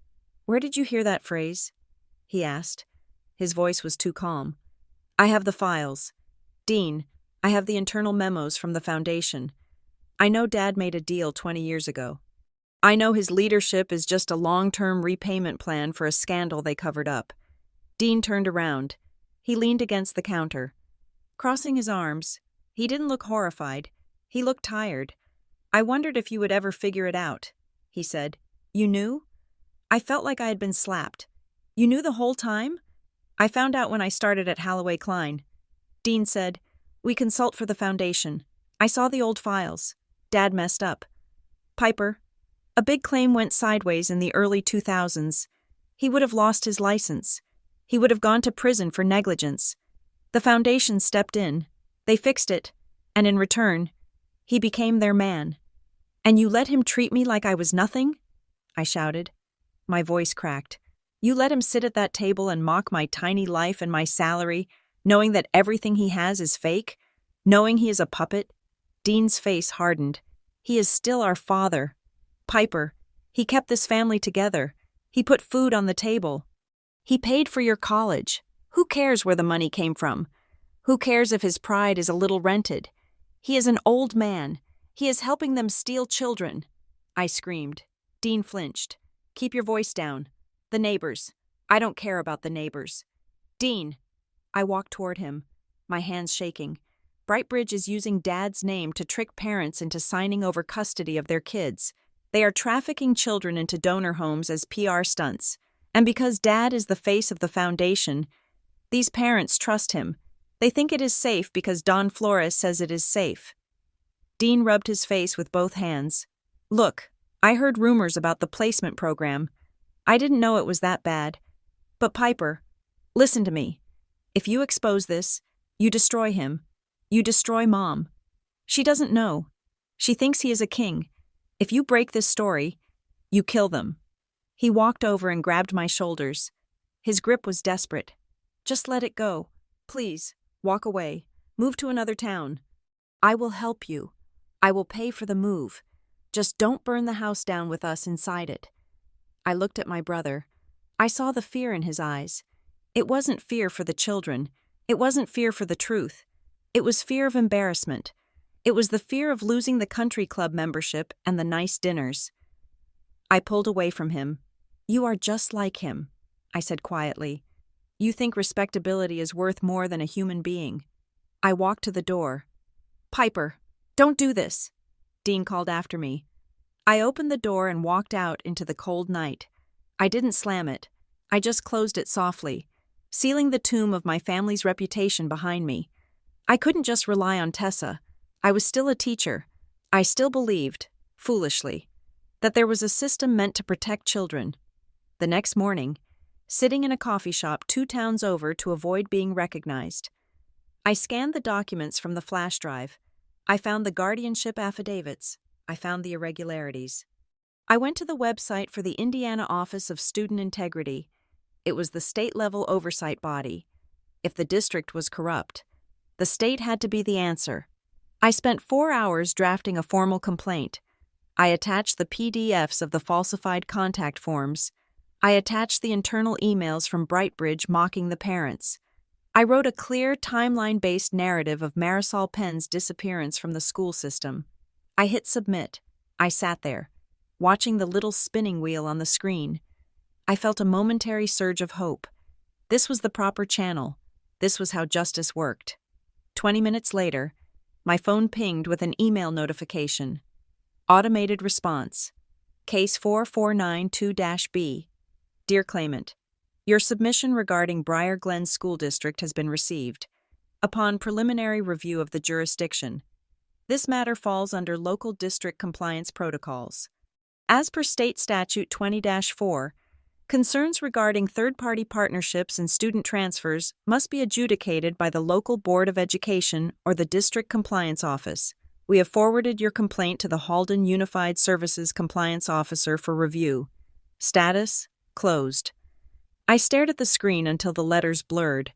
"Where did you hear that phrase?" he asked. His voice was too calm. "I have the files. Dean, I have the internal memos from the foundation. I know Dad made a deal 20 years ago. I know his leadership is just a long-term repayment plan for a scandal they covered up." Dean turned around. He leaned against the counter. Crossing his arms, he didn't look horrified. He looked tired. "I wondered if you would ever figure it out," he said. "You knew?" I felt like I had been slapped. "You knew the whole time?" "I found out when I started at Halloway Klein." Dean said, "We consult for the foundation. I saw the old files. Dad messed up." "Piper, a big claim went sideways in the early 2000s. He would have lost his license. He would have gone to prison for negligence. The foundation stepped in. They fixed it, and in return, he became their man. And you let him treat me like I was nothing?" I shouted. My voice cracked. "You let him sit at that table and mock my tiny life and my salary, knowing that everything he has is fake? Knowing he is a puppet?" Dean's face hardened. "He is still our father. Piper, he kept this family together. He put food on the table. He paid for your college. Who cares where the money came from? Who cares if his pride is a little rented? He is an old man. He is helping them steal children." I screamed. Dean flinched. "Keep your voice down. The neighbors. I don't care about the neighbors." "Dean." I walked toward him, my hands shaking. "Brightbridge is using Dad's name to trick parents into signing over custody of their kids. They are trafficking children into donor homes as PR stunts. And because Dad is the face of the foundation, these parents trust him. They think it is safe because Don Flores says it is safe." Dean rubbed his face with both hands. "Look, I heard rumors about the placement program. I didn't know it was that bad. But Piper, listen to me. If you expose this, you destroy him. You destroy Mom. She doesn't know. She thinks he is a king. If you break this story, you kill them." He walked over and grabbed my shoulders. His grip was desperate. Just let it go. Please, walk away. Move to another town. I will help you. I will pay for the move. Just don't burn the house down with us inside it. I looked at my brother. I saw the fear in his eyes. It wasn't fear for the children. It wasn't fear for the truth. It was fear of embarrassment. It was the fear of losing the country club membership and the nice dinners. I pulled away from him. You are just like him, I said quietly. You think respectability is worth more than a human being. I walked to the door. Piper, don't do this, Dean called after me. I opened the door and walked out into the cold night. I didn't slam it. I just closed it softly, sealing the tomb of my family's reputation behind me. I couldn't just rely on Tessa. I was still a teacher. I still believed, foolishly, that there was a system meant to protect children. The next morning, sitting in a coffee shop 2 towns over to avoid being recognized, I scanned the documents from the flash drive. I found the guardianship affidavits. I found the irregularities. I went to the website for the Indiana Office of Student Integrity. It was the state-level oversight body. If the district was corrupt, the state had to be the answer. I spent 4 hours drafting a formal complaint. I attached the PDFs of the falsified contact forms. I attached the internal emails from Brightbridge mocking the parents. I wrote a clear, timeline-based narrative of Marisol Penn's disappearance from the school system. I hit submit. I sat there, watching the little spinning wheel on the screen. I felt a momentary surge of hope. This was the proper channel. This was how justice worked. 20 minutes later, my phone pinged with an email notification. Automated response. Case 4492-B. Dear claimant, your submission regarding Briar Glen School District has been received. Upon preliminary review of the jurisdiction, this matter falls under local district compliance protocols. As per State Statute 20-4, concerns regarding third-party partnerships and student transfers must be adjudicated by the local Board of Education or the District Compliance Office. We have forwarded your complaint to the Halden Unified Services Compliance Officer for review. Status: closed. I stared at the screen until the letters blurred.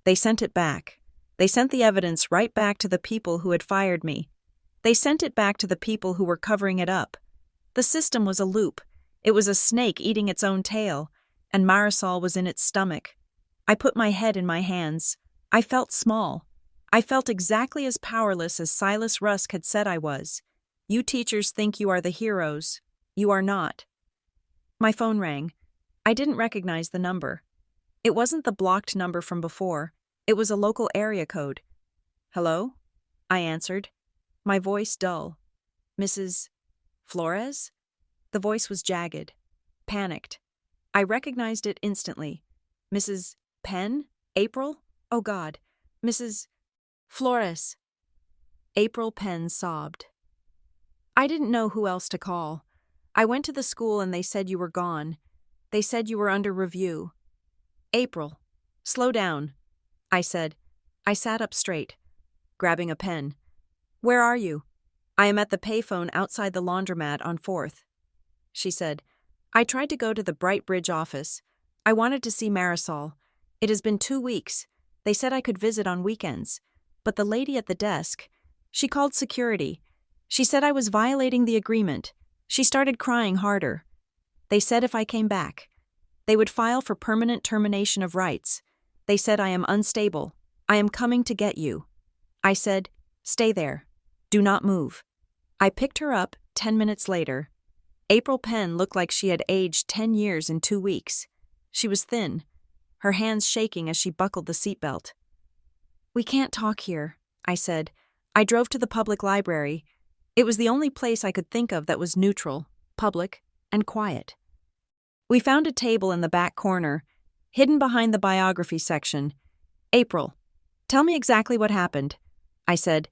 They sent it back. They sent the evidence right back to the people who had fired me. They sent it back to the people who were covering it up. The system was a loop. It was a snake eating its own tail, and Marisol was in its stomach. I put my head in my hands. I felt small. I felt exactly as powerless as Silas Rusk had said I was. You teachers think you are the heroes. You are not. My phone rang. I didn't recognize the number. It wasn't the blocked number from before. It was a local area code. Hello? I answered, my voice dull. Mrs. Flores? The voice was jagged, panicked. I recognized it instantly. Mrs. Penn? April? Oh God. Mrs. Flores. April Penn sobbed. I didn't know who else to call. I went to the school and they said you were gone. They said you were under review. April, slow down, I said. I sat up straight, grabbing a pen. Where are you? I am at the payphone outside the laundromat on 4th. She said, I tried to go to the Brightbridge office. I wanted to see Marisol. It has been 2 weeks. They said I could visit on weekends. But the lady at the desk, she called security. She said I was violating the agreement. She started crying harder. They said if I came back, they would file for permanent termination of rights. They said I am unstable. I am coming to get you. I said, stay there. Do not move. I picked her up 10 minutes later. April Penn looked like she had aged 10 years in 2 weeks. She was thin, her hands shaking as she buckled the seatbelt. We can't talk here, I said. I drove to the public library. It was the only place I could think of that was neutral, public, and quiet. We found a table in the back corner, hidden behind the biography section. April, tell me exactly what happened, I said.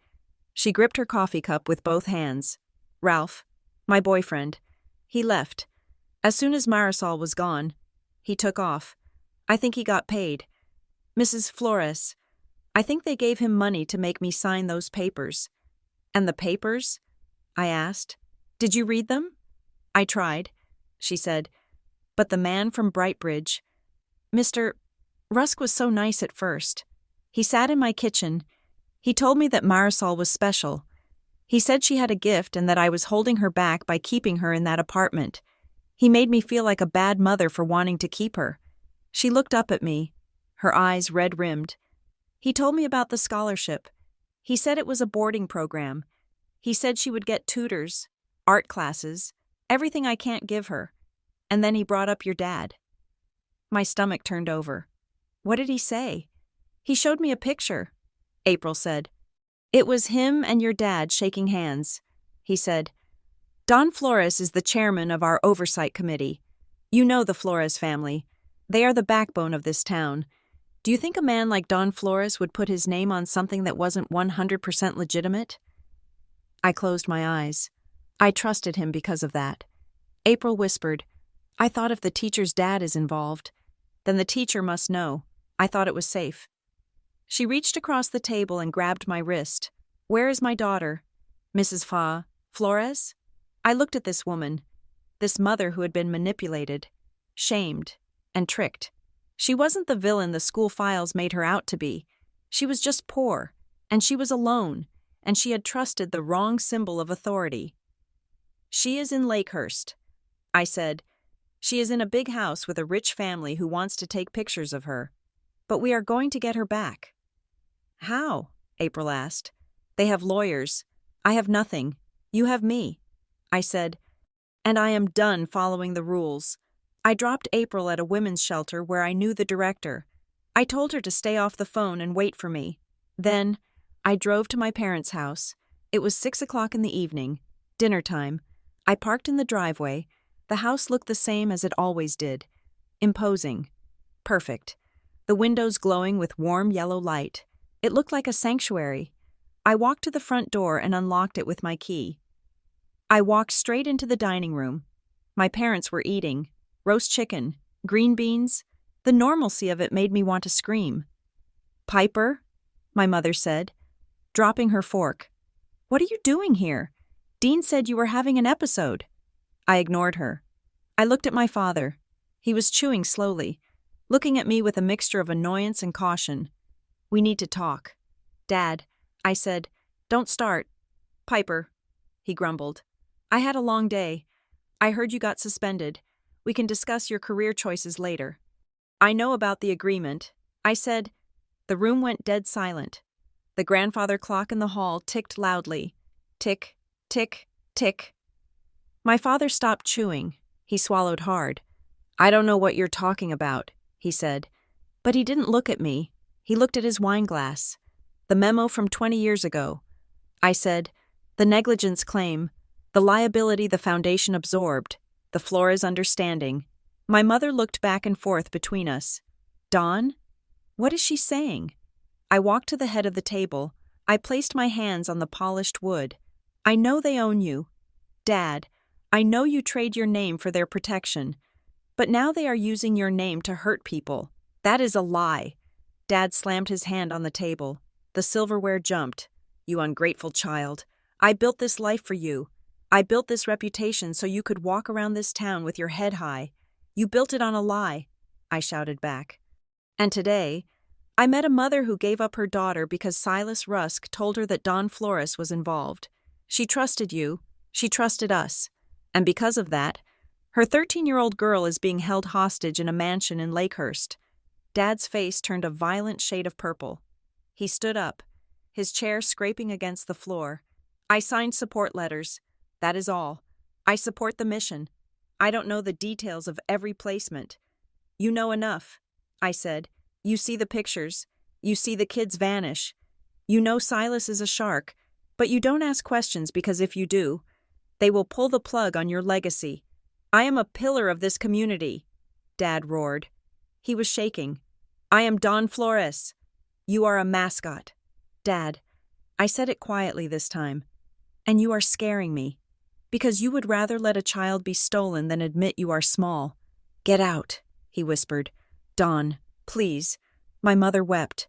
She gripped her coffee cup with both hands. Ralph, my boyfriend, he left. As soon as Marisol was gone, he took off. I think he got paid. Mrs. Flores, I think they gave him money to make me sign those papers. And the papers? I asked. Did you read them? I tried, she said. But the man from Brightbridge, Mr. Rusk, was so nice at first. He sat in my kitchen. He told me that Marisol was special. He said she had a gift and that I was holding her back by keeping her in that apartment. He made me feel like a bad mother for wanting to keep her. She looked up at me, her eyes red-rimmed. He told me about the scholarship. He said it was a boarding program. He said she would get tutors, art classes, everything I can't give her. And then he brought up your dad. My stomach turned over. What did he say? He showed me a picture, April said. It was him and your dad shaking hands. He said, Don Flores is the chairman of our oversight committee. You know the Flores family. They are the backbone of this town. Do you think a man like Don Flores would put his name on something that wasn't 100% legitimate? I closed my eyes. I trusted him because of that. April whispered, I thought if the teacher's dad is involved, then the teacher must know. I thought it was safe. She reached across the table and grabbed my wrist. Where is my daughter? Mrs. Flores? I looked at this woman, this mother who had been manipulated, shamed, and tricked. She wasn't the villain the school files made her out to be. She was just poor, and she was alone, and she had trusted the wrong symbol of authority. She is in Lakehurst, I said. She is in a big house with a rich family who wants to take pictures of her. But we are going to get her back. How? April asked. They have lawyers. I have nothing. You have me, I said. And I am done following the rules. I dropped April at a women's shelter where I knew the director. I told her to stay off the phone and wait for me. Then, I drove to my parents' house. It was 6 o'clock in the evening, dinner time. I parked in the driveway. The house looked the same as it always did. Imposing. Perfect. The windows glowing with warm yellow light. It looked like a sanctuary. I walked to the front door and unlocked it with my key. I walked straight into the dining room. My parents were eating. Roast chicken, green beans. The normalcy of it made me want to scream. Piper, my mother said, dropping her fork. What are you doing here? Dean said you were having an episode. I ignored her. I looked at my father. He was chewing slowly, looking at me with a mixture of annoyance and caution. We need to talk. Dad, I said, don't start. Piper, he grumbled. I had a long day. I heard you got suspended. We can discuss your career choices later. I know about the agreement. I said. The room went dead silent. The grandfather clock in the hall ticked loudly. Tick, tick, tick. My father stopped chewing. He swallowed hard. I don't know what you're talking about, he said. But he didn't look at me. He looked at his wine glass. The memo from 20 years ago. I said, the negligence claim, the liability the foundation absorbed, the Flores understanding. My mother looked back and forth between us. Dawn? What is she saying? I walked to the head of the table. I placed my hands on the polished wood. I know they own you. Dad, I know you trade your name for their protection. But now they are using your name to hurt people. That is a lie. Dad slammed his hand on the table. The silverware jumped. You ungrateful child. I built this life for you. I built this reputation so you could walk around this town with your head high. You built it on a lie, I shouted back. And today, I met a mother who gave up her daughter because Silas Rusk told her that Don Flores was involved. She trusted you. She trusted us. And because of that, her 13-year-old girl is being held hostage in a mansion in Lakehurst. Dad's face turned a violent shade of purple. He stood up, his chair scraping against the floor. I signed support letters. That is all. I support the mission. I don't know the details of every placement. You know enough, I said. You see the pictures. You see the kids vanish. You know Silas is a shark, but you don't ask questions because if you do, they will pull the plug on your legacy. I am a pillar of this community, Dad roared. He was shaking. I am Don Flores. You are a mascot. Dad, I said it quietly this time. And you are scaring me. Because you would rather let a child be stolen than admit you are small. Get out, he whispered. Don, please. My mother wept.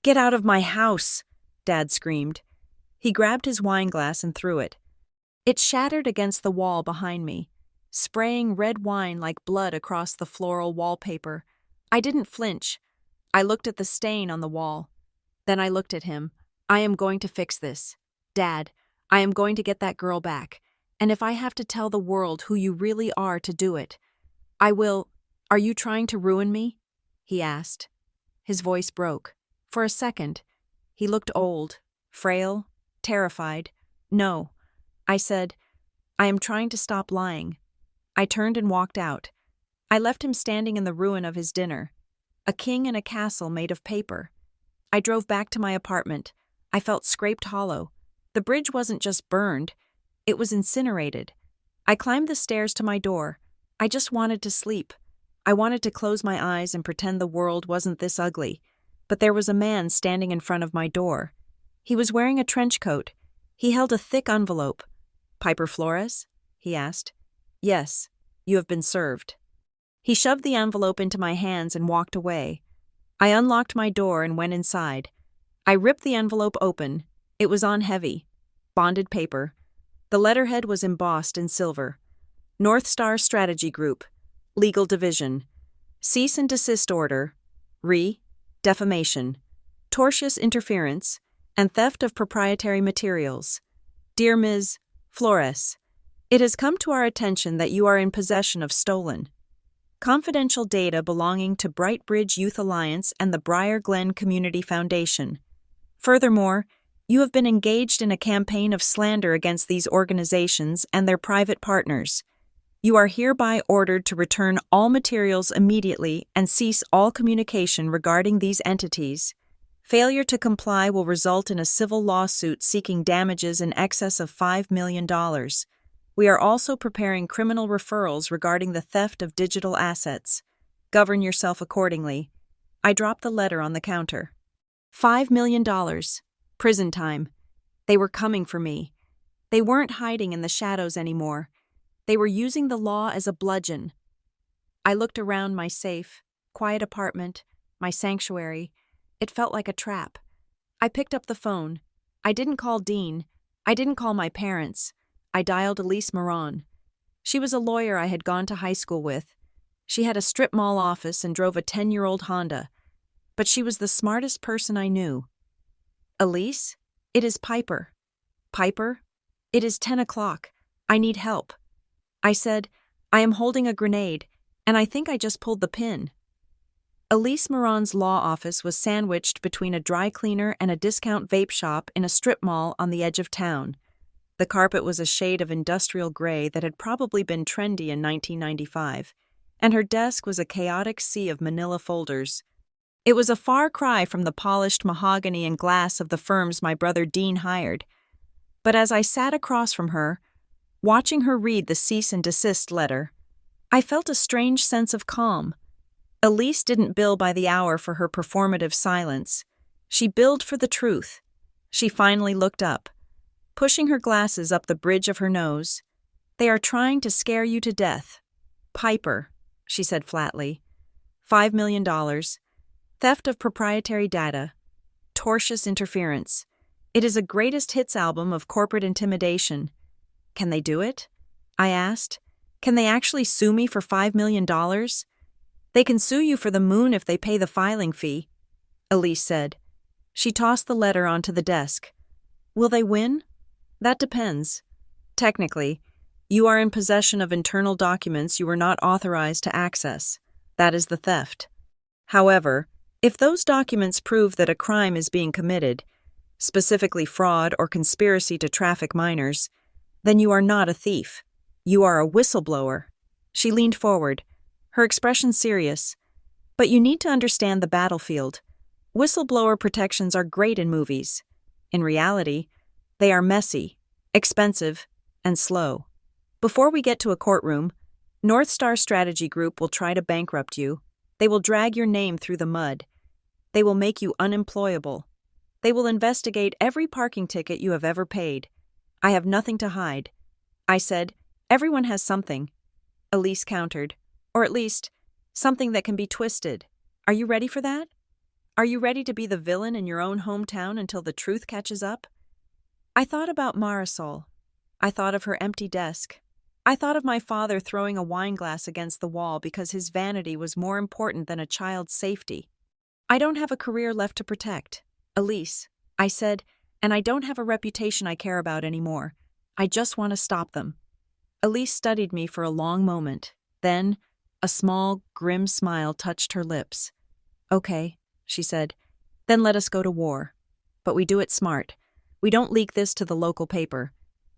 Get out of my house, Dad screamed. He grabbed his wine glass and threw it. It shattered against the wall behind me. spraying red wine like blood across the floral wallpaper. I didn't flinch. I looked at the stain on the wall. Then I looked at him. I am going to fix this. Dad, I am going to get that girl back. And if I have to tell the world who you really are to do it, I will. Are you trying to ruin me? He asked. His voice broke. For a second, he looked old, frail, terrified. No, I said, I am trying to stop lying. I turned and walked out. I left him standing in the ruin of his dinner, a king in a castle made of paper. I drove back to my apartment. I felt scraped hollow. The bridge wasn't just burned, it was incinerated. I climbed the stairs to my door. I just wanted to sleep. I wanted to close my eyes and pretend the world wasn't this ugly. But there was a man standing in front of my door. He was wearing a trench coat. He held a thick envelope. Piper Flores? He asked. Yes, you have been served. He shoved the envelope into my hands and walked away. I unlocked my door and went inside. I ripped the envelope open. It was on heavy, bonded paper. The letterhead was embossed in silver. North Star Strategy Group, Legal Division, Cease and Desist Order, Defamation, Tortious Interference, and Theft of Proprietary Materials. Dear Ms. Flores, it has come to our attention that you are in possession of stolen, confidential data belonging to Bright Bridge Youth Alliance and the Briar Glen Community Foundation. Furthermore, you have been engaged in a campaign of slander against these organizations and their private partners. You are hereby ordered to return all materials immediately and cease all communication regarding these entities. Failure to comply will result in a civil lawsuit seeking damages in excess of $5 million. We are also preparing criminal referrals regarding the theft of digital assets. Govern yourself accordingly. I dropped the letter on the counter. $5 million. Prison time. They were coming for me. They weren't hiding in the shadows anymore. They were using the law as a bludgeon. I looked around my safe, quiet apartment, my sanctuary. It felt like a trap. I picked up the phone. I didn't call Dean. I didn't call my parents. I dialed Elise Moran. She was a lawyer I had gone to high school with. She had a strip mall office and drove a 10-year-old Honda. But she was the smartest person I knew. Elise, it is Piper. Piper, it is 10 o'clock. I need help. I said, I am holding a grenade, and I think I just pulled the pin. Elise Moran's law office was sandwiched between a dry cleaner and a discount vape shop in a strip mall on the edge of town. The carpet was a shade of industrial gray that had probably been trendy in 1995, and her desk was a chaotic sea of manila folders. It was a far cry from the polished mahogany and glass of the firms my brother Dean hired. But as I sat across from her, watching her read the cease and desist letter, I felt a strange sense of calm. Elise didn't bill by the hour for her performative silence. She billed for the truth. She finally looked up, pushing her glasses up the bridge of her nose. They are trying to scare you to death. Piper, she said flatly. $5 million. Theft of proprietary data. Tortious interference. It is a greatest hits album of corporate intimidation. Can they do it? I asked. Can they actually sue me for $5 million? They can sue you for the moon if they pay the filing fee, Elise said. She tossed the letter onto the desk. Will they win? That depends. Technically, you are in possession of internal documents you were not authorized to access. That is the theft. However, if those documents prove that a crime is being committed, specifically fraud or conspiracy to traffic minors, then you are not a thief. You are a whistleblower. She leaned forward, her expression serious. But you need to understand the battlefield. Whistleblower protections are great in movies. In reality, they are messy, expensive, and slow. Before we get to a courtroom, North Star Strategy Group will try to bankrupt you. They will drag your name through the mud. They will make you unemployable. They will investigate every parking ticket you have ever paid. I have nothing to hide. I said, everyone has something. Elise countered. Or at least, something that can be twisted. Are you ready for that? Are you ready to be the villain in your own hometown until the truth catches up? I thought about Marisol. I thought of her empty desk. I thought of my father throwing a wine glass against the wall because his vanity was more important than a child's safety. I don't have a career left to protect, Elise, I said, and I don't have a reputation I care about anymore. I just want to stop them. Elise studied me for a long moment. Then, a small, grim smile touched her lips. Okay, she said. Then let us go to war. But we do it smart. We don't leak this to the local paper.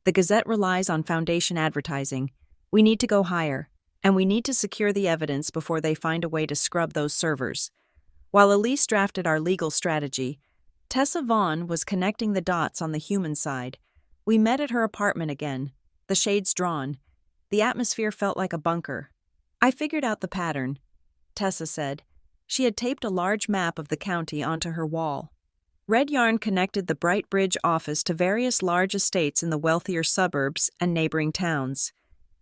The Gazette relies on foundation advertising. We need to go higher, and we need to secure the evidence before they find a way to scrub those servers. While Elise drafted our legal strategy, Tessa Vaughn was connecting the dots on the human side. We met at her apartment again, the shades drawn. The atmosphere felt like a bunker. I figured out the pattern, Tessa said. She had taped a large map of the county onto her wall. Red yarn connected the Bright Bridge office to various large estates in the wealthier suburbs and neighboring towns.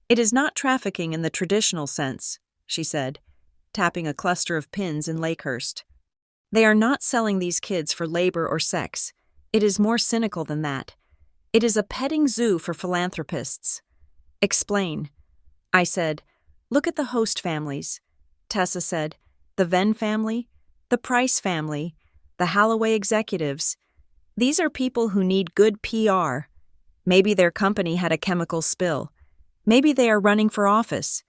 It is not trafficking in the traditional sense, she said, tapping a cluster of pins in Lakehurst. They are not selling these kids for labor or sex. It is more cynical than that. It is a petting zoo for philanthropists. Explain. I said, look at the host families. Tessa said, the Venn family, the Price family, the Holloway executives. These are people who need good PR. Maybe their company had a chemical spill. Maybe they are running for office.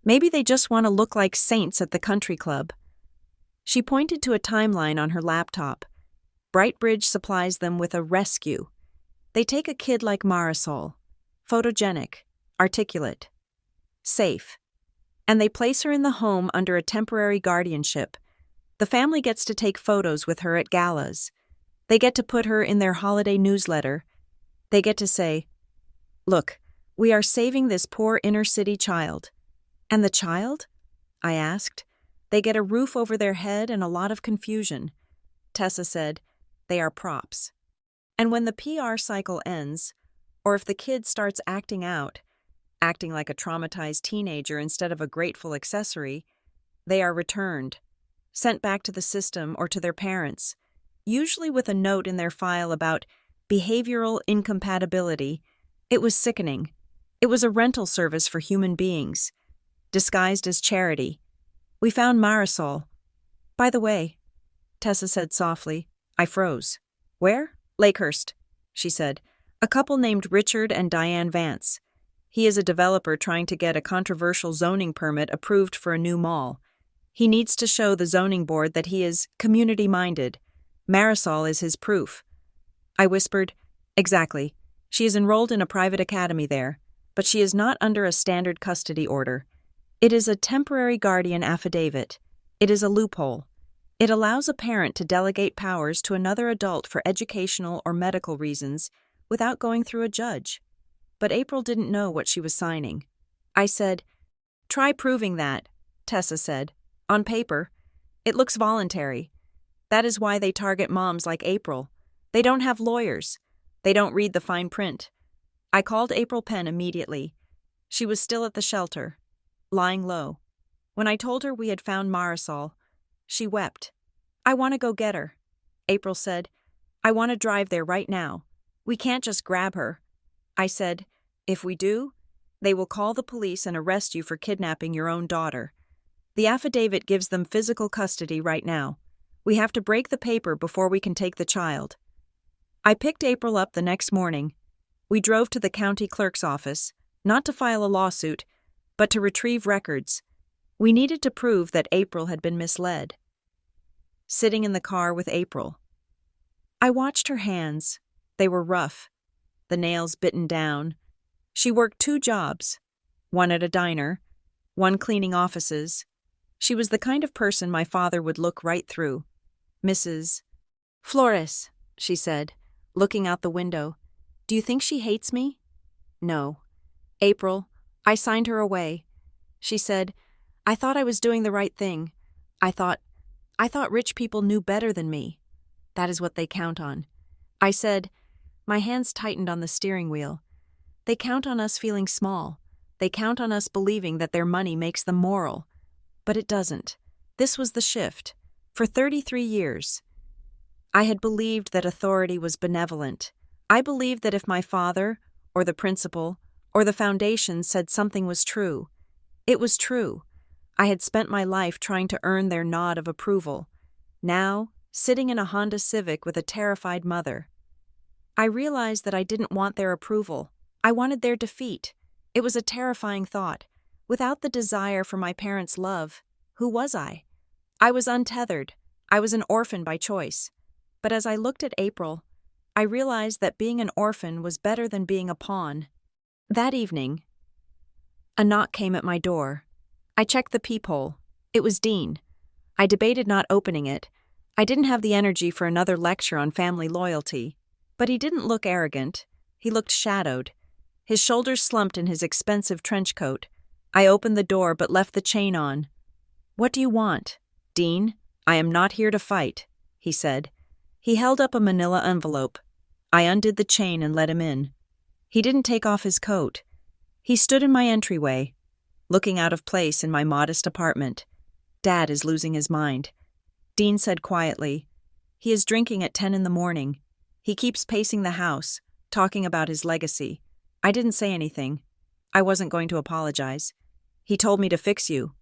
Maybe they just want to look like saints at the country club. She pointed to a timeline on her laptop. Brightbridge supplies them with a rescue. They take a kid like Marisol, photogenic, articulate, safe, and they place her in the home under a temporary guardianship. The family gets to take photos with her at galas. They get to put her in their holiday newsletter. They get to say, look, we are saving this poor inner-city child. And the child? I asked. They get a roof over their head and a lot of confusion. Tessa said, they are props. And when the PR cycle ends, or if the kid starts acting out, acting like a traumatized teenager instead of a grateful accessory, they are returned, sent back to the system or to their parents, usually with a note in their file about behavioral incompatibility. It was sickening. It was a rental service for human beings, disguised as charity. We found Marisol. By the way, Tessa said softly. I froze. Where? Lakehurst, she said. A couple named Richard and Diane Vance. He is a developer trying to get a controversial zoning permit approved for a new mall. He needs to show the zoning board that he is community-minded. Marisol is his proof. I whispered, exactly. She is enrolled in a private academy there, but she is not under a standard custody order. It is a temporary guardian affidavit. It is a loophole. It allows a parent to delegate powers to another adult for educational or medical reasons without going through a judge. But April didn't know what she was signing. I said, try proving that, Tessa said. On paper, it looks voluntary. That is why they target moms like April. They don't have lawyers. They don't read the fine print. I called April Penn immediately. She was still at the shelter, lying low. When I told her we had found Marisol, she wept. I want to go get her. April said, I want to drive there right now. We can't just grab her. I said, if we do, they will call the police and arrest you for kidnapping your own daughter. The affidavit gives them physical custody right now. We have to break the paper before we can take the child. I picked April up the next morning. We drove to the county clerk's office, not to file a lawsuit, but to retrieve records. We needed to prove that April had been misled. Sitting in the car with April, I watched her hands. They were rough, the nails bitten down. She worked 2 jobs, one at a diner, one cleaning offices. She was the kind of person my father would look right through. Mrs. Flores, she said, looking out the window. Do you think she hates me? No. April, I signed her away. She said, I thought I was doing the right thing. I thought rich people knew better than me. That is what they count on. I said, my hands tightened on the steering wheel. They count on us feeling small. They count on us believing that their money makes them moral. But it doesn't. This was the shift. For 33 years, I had believed that authority was benevolent. I believed that if my father, or the principal, or the foundation said something was true. It was true. I had spent my life trying to earn their nod of approval. Now, sitting in a Honda Civic with a terrified mother, I realized that I didn't want their approval. I wanted their defeat. It was a terrifying thought. Without the desire for my parents' love, who was I? I was untethered. I was an orphan by choice. But as I looked at April, I realized that being an orphan was better than being a pawn. That evening, a knock came at my door. I checked the peephole. It was Dean. I debated not opening it. I didn't have the energy for another lecture on family loyalty. But he didn't look arrogant. He looked shadowed. His shoulders slumped in his expensive trench coat. I opened the door but left the chain on. "What do you want?" "Dean, I am not here to fight," he said. He held up a manila envelope. I undid the chain and let him in. He didn't take off his coat. He stood in my entryway, looking out of place in my modest apartment. "Dad is losing his mind," Dean said quietly. "He is drinking at 10 in the morning. He keeps pacing the house, talking about his legacy." I didn't say anything. I wasn't going to apologize. "He told me to fix you,"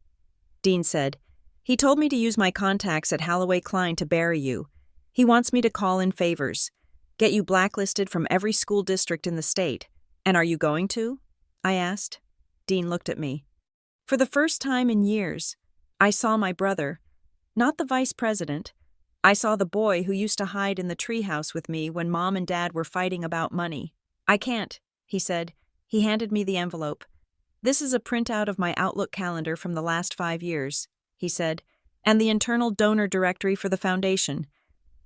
Dean said. "He told me to use my contacts at Halloway Klein to bury you. He wants me to call in favors, get you blacklisted from every school district in the state. And are you going to?" I asked. Dean looked at me. For the first time in years, I saw my brother, not the vice president. I saw the boy who used to hide in the treehouse with me when Mom and Dad were fighting about money. "I can't," he said. He handed me the envelope. "This is a printout of my Outlook calendar from the last 5 years," he said, "and the internal donor directory for the foundation.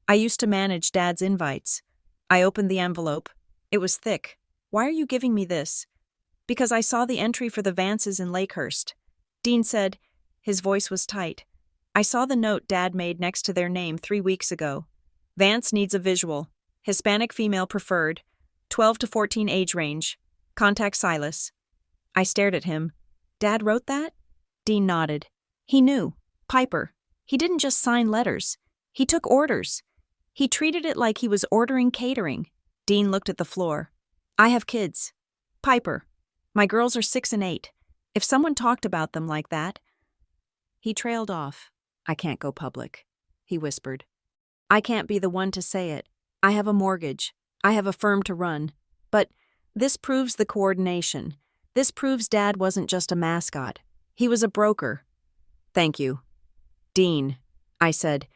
I used to manage Dad's invites." I opened the envelope. It was thick. "Why are you giving me this?" "Because I saw the entry for the Vances in Lakehurst," Dean said. His voice was tight. "I saw the note Dad made next to their name 3 weeks ago. Vance needs a visual. Hispanic female preferred. 12 to 14 age range. Contact Silas." I stared at him. "Dad wrote that?" Dean nodded. "He knew. Piper. He didn't just sign letters. He took orders. He treated it like he was ordering catering." Dean looked at the floor. "I have kids. Piper. My girls are 6 and 8. If someone talked about them like that—" He trailed off. "I can't go public," he whispered. "I can't be the one to say it. I have a mortgage. I have a firm to run. But this proves the coordination. This proves Dad wasn't just a mascot. He was a broker." "Thank you." "Dean," I said.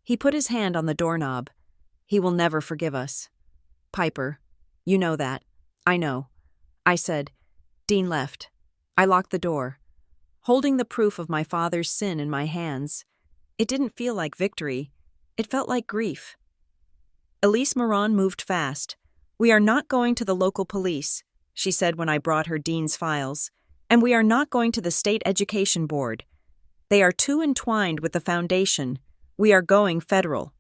He put his hand on the doorknob. "He will never forgive us." "Piper, you know that." "I know," I said. Dean left. I locked the door, holding the proof of my father's sin in my hands. It didn't feel like victory. It felt like grief. Elise Moran moved fast. "We are not going to the local police," she said when I brought her Dean's files. "And we are not going to the State Education Board. They are too entwined with the foundation. We are going federal."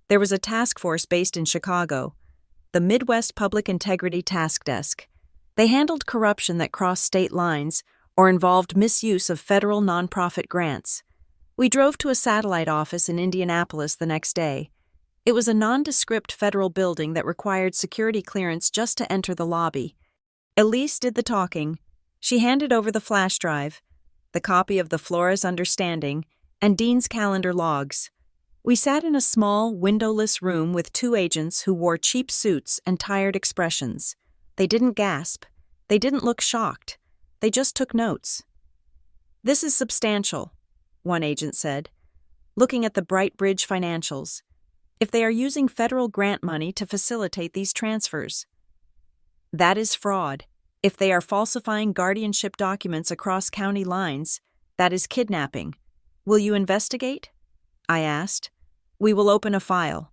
There was a task force based in Chicago, the Midwest Public Integrity Task Desk. They handled corruption that crossed state lines or involved misuse of federal nonprofit grants. We drove to a satellite office in Indianapolis the next day. It was a nondescript federal building that required security clearance just to enter the lobby. Elise did the talking. She handed over the flash drive, the copy of the Flores Understanding, and Dean's calendar logs. We sat in a small, windowless room with 2 agents who wore cheap suits and tired expressions. They didn't gasp. They didn't look shocked. They just took notes. "This is substantial," one agent said, looking at the Bright Bridge financials. "If they are using federal grant money to facilitate these transfers. That is fraud. If they are falsifying guardianship documents across county lines, that is kidnapping. Will you investigate?" I asked. "We will open a file,"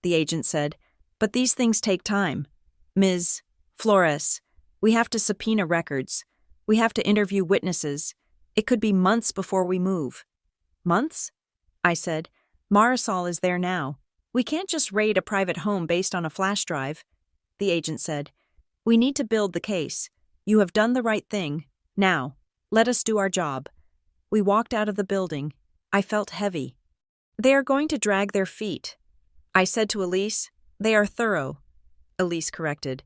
the agent said, "but these things take time. Ms. Flores, we have to subpoena records. We have to interview witnesses. It could be months before we move." "Months?" I said. "Marisol is there now. We can't just raid a private home based on a flash drive." The agent said, "We need to build the case. You have done the right thing. Now, let us do our job." We walked out of the building. I felt heavy. "They are going to drag their feet," I said to Elise. "They are thorough," Elise corrected.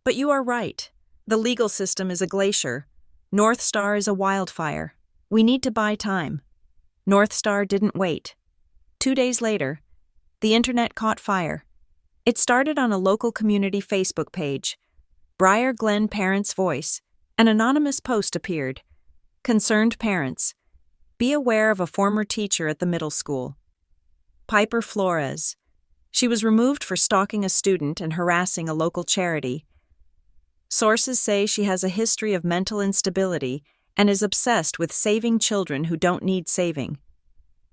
"But you are right. The legal system is a glacier. North Star is a wildfire. We need to buy time. North Star didn't wait. 2 days later, the internet caught fire. It started on a local community Facebook page. Briar Glen Parents' Voice. An anonymous post appeared. Concerned parents. Be aware of a former teacher at the middle school. Piper Flores. She was removed for stalking a student and harassing a local charity. Sources say she has a history of mental instability and is obsessed with saving children who don't need saving.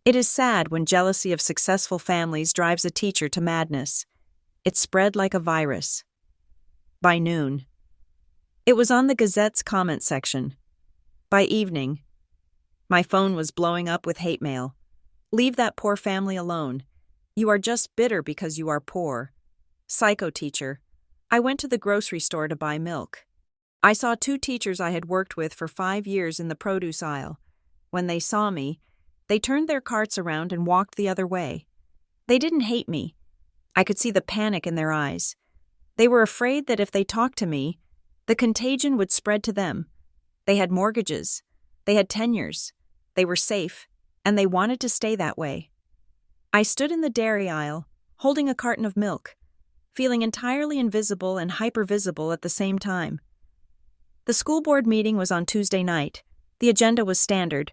It is sad when jealousy of successful families drives a teacher to madness. It spread like a virus. By noon. It was on the Gazette's comment section. By evening, my phone was blowing up with hate mail. Leave that poor family alone. You are just bitter because you are poor. Psycho teacher. I went to the grocery store to buy milk. I saw 2 teachers I had worked with for 5 years in the produce aisle. When they saw me, they turned their carts around and walked the other way. They didn't hate me. I could see the panic in their eyes. They were afraid that if they talked to me, the contagion would spread to them. They had mortgages. They had tenures. They were safe, and they wanted to stay that way. I stood in the dairy aisle, holding a carton of milk, feeling entirely invisible and hypervisible at the same time. The school board meeting was on Tuesday night. The agenda was standard: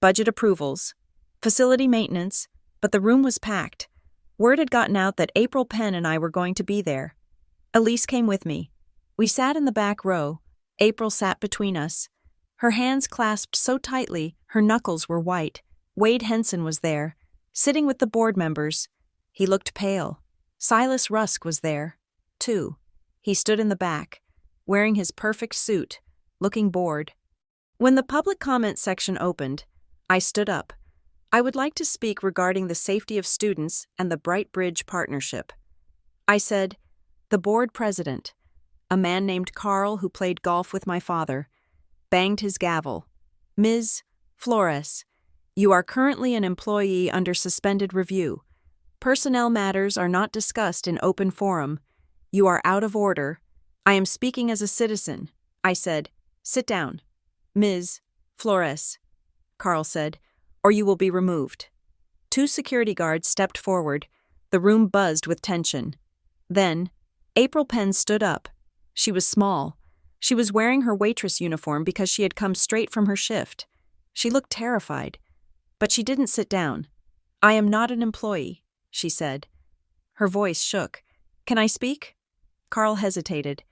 budget approvals, facility maintenance, but the room was packed. Word had gotten out that April Penn and I were going to be there. Elise came with me. We sat in the back row. April sat between us. Her hands clasped so tightly, her knuckles were white. Wade Henson was there, sitting with the board members. He looked pale. Silas Rusk was there, too. He stood in the back, wearing his perfect suit, looking bored. When the public comment section opened, I stood up. I would like to speak regarding the safety of students and the Bright Bridge partnership. I said, the board president, a man named Carl who played golf with my father, banged his gavel. Ms. Flores, you are currently an employee under suspended review. Personnel matters are not discussed in open forum. You are out of order. I am speaking as a citizen. I said, sit down. Ms. Flores, Carl said, or you will be removed. 2 security guards stepped forward. The room buzzed with tension. Then, April Penn stood up. She was small. She was wearing her waitress uniform because she had come straight from her shift. She looked terrified. But she didn't sit down. I am not an employee, she said. Her voice shook. Can I speak? Carl hesitated.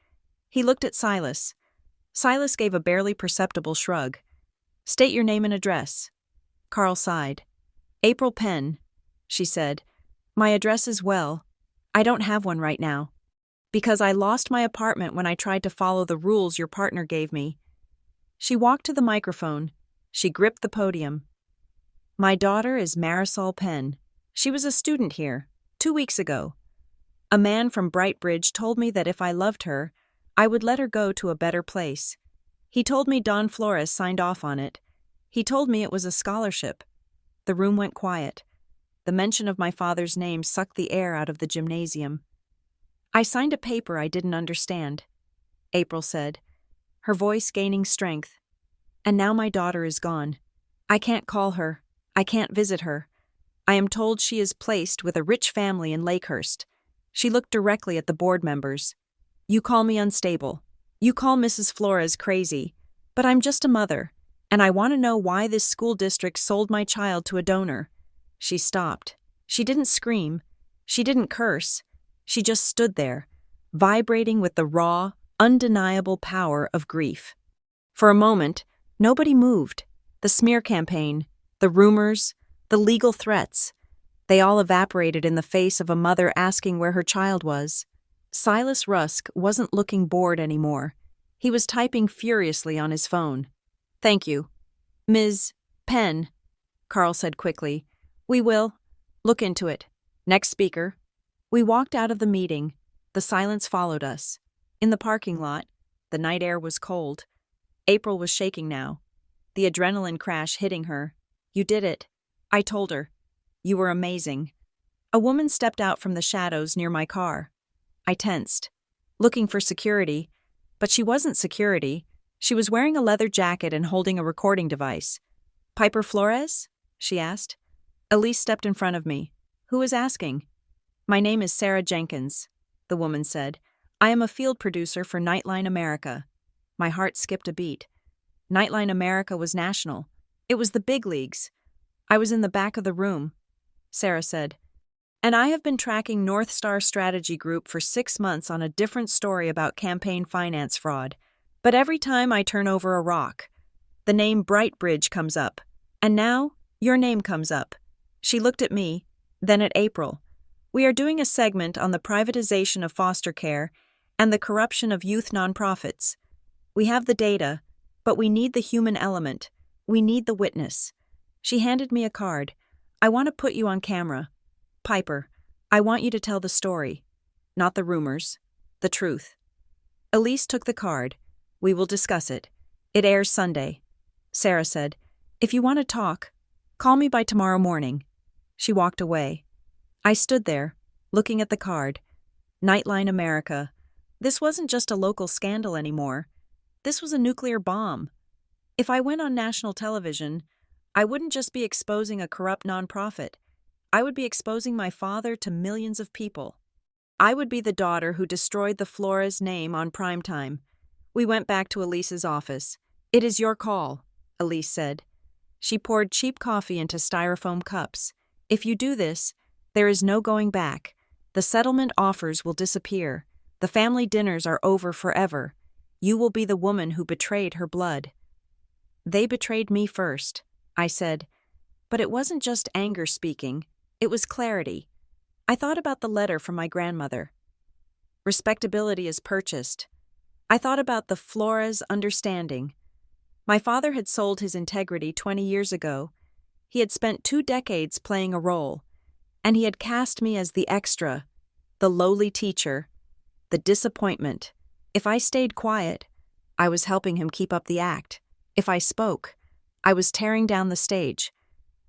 He looked at Silas. Silas gave a barely perceptible shrug. State your name and address. Carl sighed. April Penn, she said. My address is well. I don't have one right now. Because I lost my apartment when I tried to follow the rules your partner gave me. She walked to the microphone. She gripped the podium. My daughter is Marisol Penn. She was a student here, 2 weeks ago. A man from Brightbridge told me that if I loved her, I would let her go to a better place. He told me Don Flores signed off on it. He told me it was a scholarship. The room went quiet. The mention of my father's name sucked the air out of the gymnasium. I signed a paper I didn't understand, April said, her voice gaining strength. And now my daughter is gone. I can't call her. I can't visit her. I am told she is placed with a rich family in Lakehurst. She looked directly at the board members. You call me unstable. You call Mrs. Flores crazy. But I'm just a mother, and I want to know why this school district sold my child to a donor. She stopped. She didn't scream. She didn't curse. She just stood there, vibrating with the raw, undeniable power of grief. For a moment, nobody moved. The smear campaign, the rumors, the legal threats, they all evaporated in the face of a mother asking where her child was. Silas Rusk wasn't looking bored anymore. He was typing furiously on his phone. Thank you. Ms. Penn, Carl said quickly. We will. Look into it. Next speaker. We walked out of the meeting. The silence followed us. In the parking lot, the night air was cold. April was shaking now, the adrenaline crash hitting her. You did it. I told her. You were amazing. A woman stepped out from the shadows near my car. I tensed. Looking for security, But she wasn't security. She was wearing a leather jacket and holding a recording device. "Piper Flores?" she asked. Elise stepped in front of me. "Who is asking?" "My name is Sarah Jenkins," the woman said. "I am a field producer for Nightline America." My heart skipped a beat. Nightline America was national. It was the big leagues. I was in the back of the room. Sarah said, "And I have been tracking North Star Strategy Group for 6 months on a different story about campaign finance fraud. But every time I turn over a rock, the name Brightbridge comes up. And now, your name comes up." She looked at me, then at April. "We are doing a segment on the privatization of foster care and the corruption of youth nonprofits. We have the data, but we need the human element. We need the witness." She handed me a card. "I want to put you on camera. Piper, I want you to tell the story. Not the rumors. The truth." Elise took the card. "We will discuss it. It airs Sunday." Sarah said, "If you want to talk, call me by tomorrow morning." She walked away. I stood there, looking at the card. Nightline America. This wasn't just a local scandal anymore. This was a nuclear bomb. If I went on national television, I wouldn't just be exposing a corrupt nonprofit. I would be exposing my father to millions of people. I would be the daughter who destroyed the Flores name on primetime. We went back to Elise's office. "It is your call," Elise said. She poured cheap coffee into styrofoam cups. "If you do this, there is no going back. The settlement offers will disappear. The family dinners are over forever. You will be the woman who betrayed her blood." "They betrayed me first," I said. But it wasn't just anger speaking. It was clarity. I thought about the letter from my grandmother. "Respectability is purchased." I thought about the Flores understanding. My father had sold his integrity 20 years ago. He had spent 2 decades playing a role, and he had cast me as the extra, the lowly teacher, the disappointment. If I stayed quiet, I was helping him keep up the act. If I spoke, I was tearing down the stage.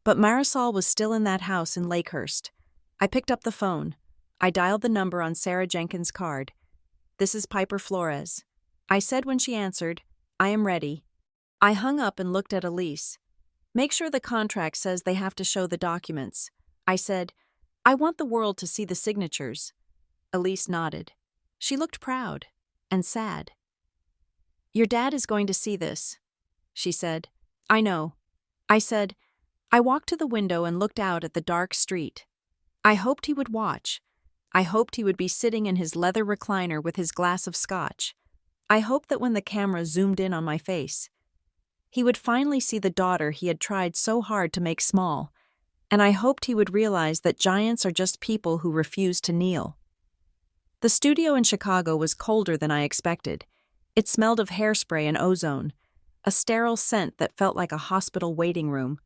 But Marisol was still in that house in Lakehurst. I picked up the phone. I dialed the number on Sarah Jenkins' card. "This is Piper Flores." I said when she answered, "I am ready." I hung up and looked at Elise. "Make sure the contract says they have to show the documents." I said, "I want the world to see the signatures." Elise nodded. She looked proud and sad. "Your dad is going to see this," she said. "I know." I said, I walked to the window and looked out at the dark street. I hoped he would watch. I hoped he would be sitting in his leather recliner with his glass of scotch. I hoped that when the camera zoomed in on my face, he would finally see the daughter he had tried so hard to make small, and I hoped he would realize that giants are just people who refuse to kneel. The studio in Chicago was colder than I expected. It smelled of hairspray and ozone, a sterile scent that felt like a hospital waiting room.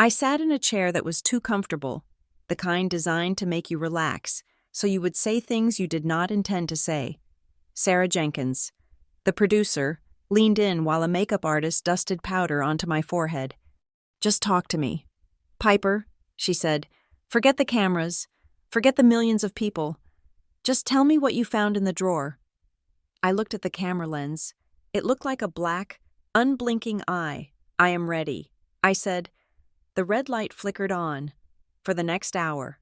I sat in a chair that was too comfortable, the kind designed to make you relax, so you would say things you did not intend to say. Sarah Jenkins, the producer, leaned in while a makeup artist dusted powder onto my forehead. "Just talk to me. Piper," she said, "forget the cameras, forget the millions of people. Just tell me what you found in the drawer." I looked at the camera lens. It looked like a black, unblinking eye. "I am ready," I said. The red light flickered on. For the next hour,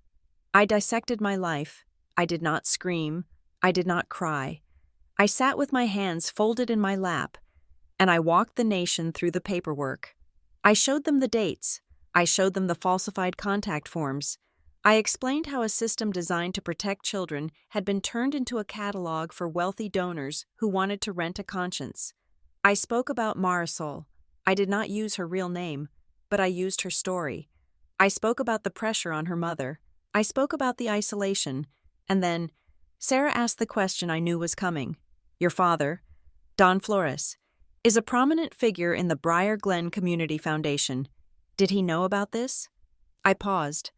I dissected my life. I did not scream. I did not cry. I sat with my hands folded in my lap, and I walked the nation through the paperwork. I showed them the dates. I showed them the falsified contact forms. I explained how a system designed to protect children had been turned into a catalog for wealthy donors who wanted to rent a conscience. I spoke about Marisol. I did not use her real name, but I used her story. I spoke about the pressure on her mother. I spoke about the isolation. And then, Sarah asked the question I knew was coming. "Your father, Don Flores, is a prominent figure in the Briar Glen Community Foundation. Did he know about this?" I paused.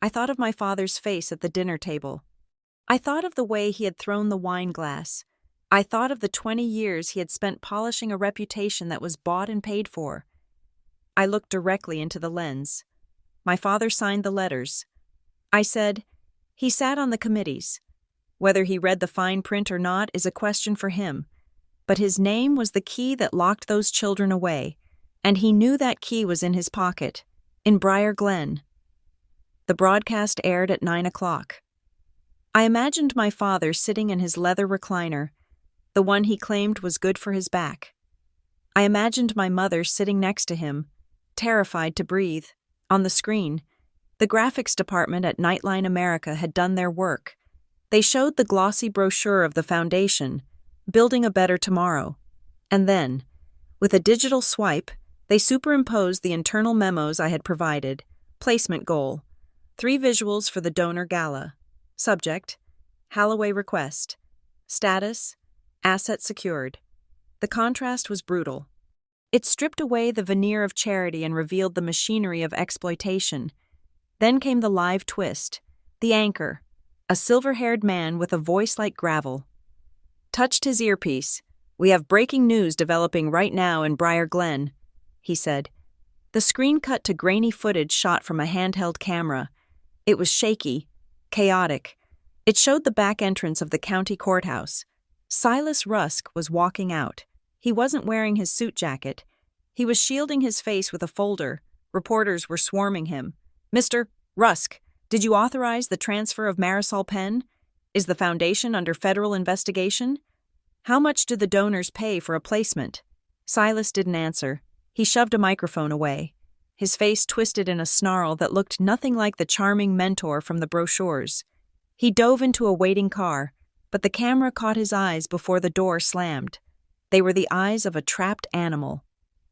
I thought of my father's face at the dinner table. I thought of the way he had thrown the wine glass. I thought of the 20 years he had spent polishing a reputation that was bought and paid for. I looked directly into the lens. My father signed the letters. I said, "He sat on the committees. Whether he read the fine print or not is a question for him. But his name was the key that locked those children away, and he knew that key was in his pocket, in Briar Glen. The broadcast aired at 9 o'clock. I imagined my father sitting in his leather recliner, the one he claimed was good for his back. I imagined my mother sitting next to him, terrified to breathe. On the screen, the graphics department at Nightline America had done their work. They showed the glossy brochure of the foundation, Building a Better Tomorrow. And then, with a digital swipe, they superimposed the internal memos I had provided. Placement goal: 3 visuals for the donor gala. Subject: Halloway request. Status: asset secured. The contrast was brutal. It stripped away the veneer of charity and revealed the machinery of exploitation. Then came the live twist. The anchor, a silver-haired man with a voice like gravel, touched his earpiece. "We have breaking news developing right now in Briar Glen," he said. The screen cut to grainy footage shot from a handheld camera. It was shaky, chaotic. It showed the back entrance of the county courthouse. Silas Rusk was walking out. He wasn't wearing his suit jacket. He was shielding his face with a folder. Reporters were swarming him. "Mr. Rusk, did you authorize the transfer of Marisol Penn? Is the foundation under federal investigation? How much do the donors pay for a placement?" Silas didn't answer. He shoved a microphone away. His face twisted in a snarl that looked nothing like the charming mentor from the brochures. He dove into a waiting car, but the camera caught his eyes before the door slammed. They were the eyes of a trapped animal.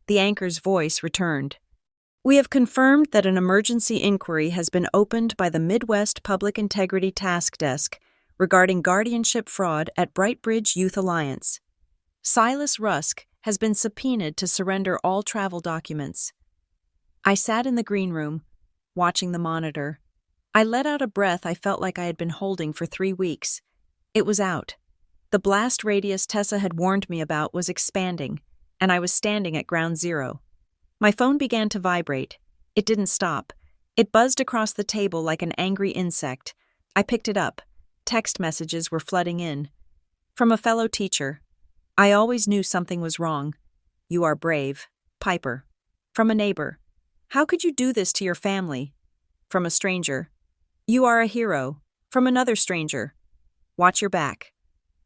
The anchor's voice returned. "We have confirmed that an emergency inquiry has been opened by the Midwest Public Integrity Task Desk regarding guardianship fraud at Brightbridge Youth Alliance. Silas Rusk has been subpoenaed to surrender all travel documents." I sat in the green room, watching the monitor. I let out a breath I felt like I had been holding for 3 weeks. It was out. The blast radius Tessa had warned me about was expanding, and I was standing at ground zero. My phone began to vibrate. It didn't stop. It buzzed across the table like an angry insect. I picked it up. Text messages were flooding in. From a fellow teacher: "I always knew something was wrong. You are brave. Piper." From a neighbor: "How could you do this to your family?" From a stranger: "You are a hero." From another stranger: "Watch your back."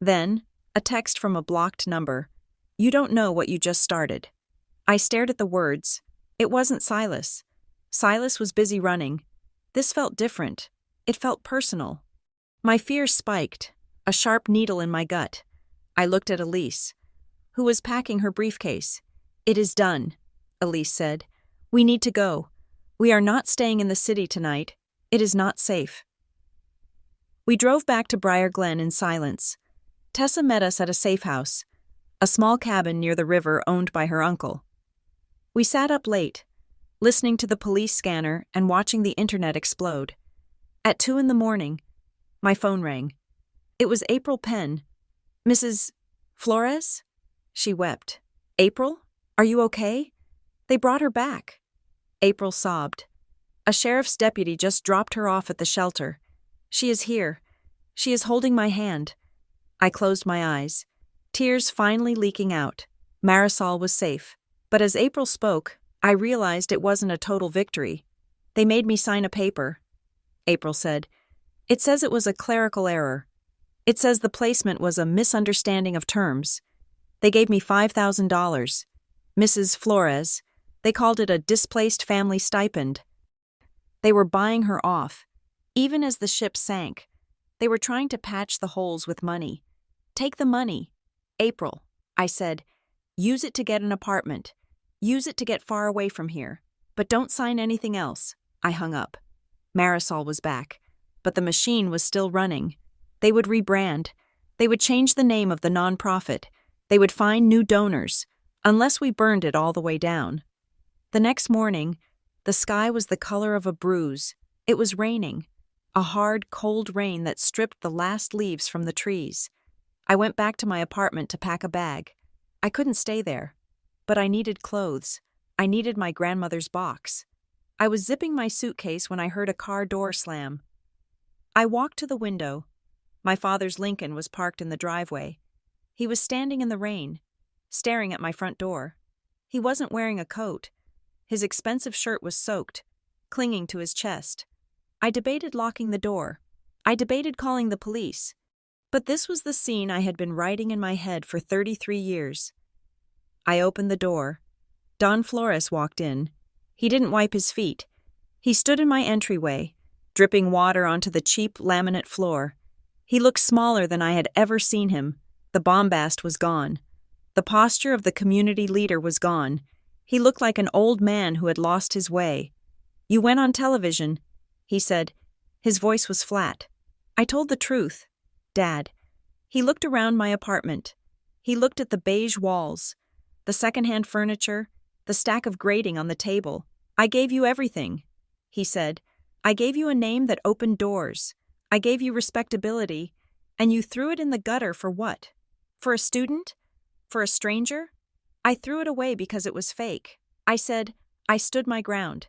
Then, a text from a blocked number: "You don't know what you just started." I stared at the words. It wasn't Silas. Silas was busy running. This felt different. It felt personal. My fear spiked, a sharp needle in my gut. I looked at Elise, who was packing her briefcase. "It is done," Elise said. "We need to go. We are not staying in the city tonight. It is not safe." We drove back to Briar Glen in silence. Tessa met us at a safe house, a small cabin near the river owned by her uncle. We sat up late, listening to the police scanner and watching the internet explode. At 2 a.m, my phone rang. It was April Penn. "Mrs. Flores?" She wept. "April? Are you okay? They brought her back." April sobbed. "A sheriff's deputy just dropped her off at the shelter. She is here. She is holding my hand." I closed my eyes, tears finally leaking out. Marisol was safe. But as April spoke, I realized it wasn't a total victory. "They made me sign a paper," April said. "It says it was a clerical error. It says the placement was a misunderstanding of terms. They gave me $5,000. Mrs. Flores, they called it a displaced family stipend. They were buying her off. Even as the ship sank, they were trying to patch the holes with money. Take the money." "April," I said, "use it to get an apartment. Use it to get far away from here. But don't sign anything else." I hung up. Marisol was back, but the machine was still running. They would rebrand. They would change the name of the nonprofit. They would find new donors, unless we burned it all the way down. The next morning, the sky was the color of a bruise. It was raining, a hard, cold rain that stripped the last leaves from the trees. I went back to my apartment to pack a bag. I couldn't stay there, but I needed clothes. I needed my grandmother's box. I was zipping my suitcase when I heard a car door slam. I walked to the window. My father's Lincoln was parked in the driveway. He was standing in the rain, staring at my front door. He wasn't wearing a coat. His expensive shirt was soaked, clinging to his chest. I debated locking the door. I debated calling the police. But this was the scene I had been writing in my head for 33 years. I opened the door. Don Flores walked in. He didn't wipe his feet. He stood in my entryway, dripping water onto the cheap laminate floor. He looked smaller than I had ever seen him. The bombast was gone. The posture of the community leader was gone. He looked like an old man who had lost his way. "You went on television," he said. His voice was flat. "I told the truth, Dad." He looked around my apartment. He looked at the beige walls, the secondhand furniture, the stack of grating on the table. "I gave you everything," he said. "I gave you a name that opened doors. I gave you respectability, and you threw it in the gutter for what? For a student? For a stranger?" I threw it away because it was fake. I stood my ground.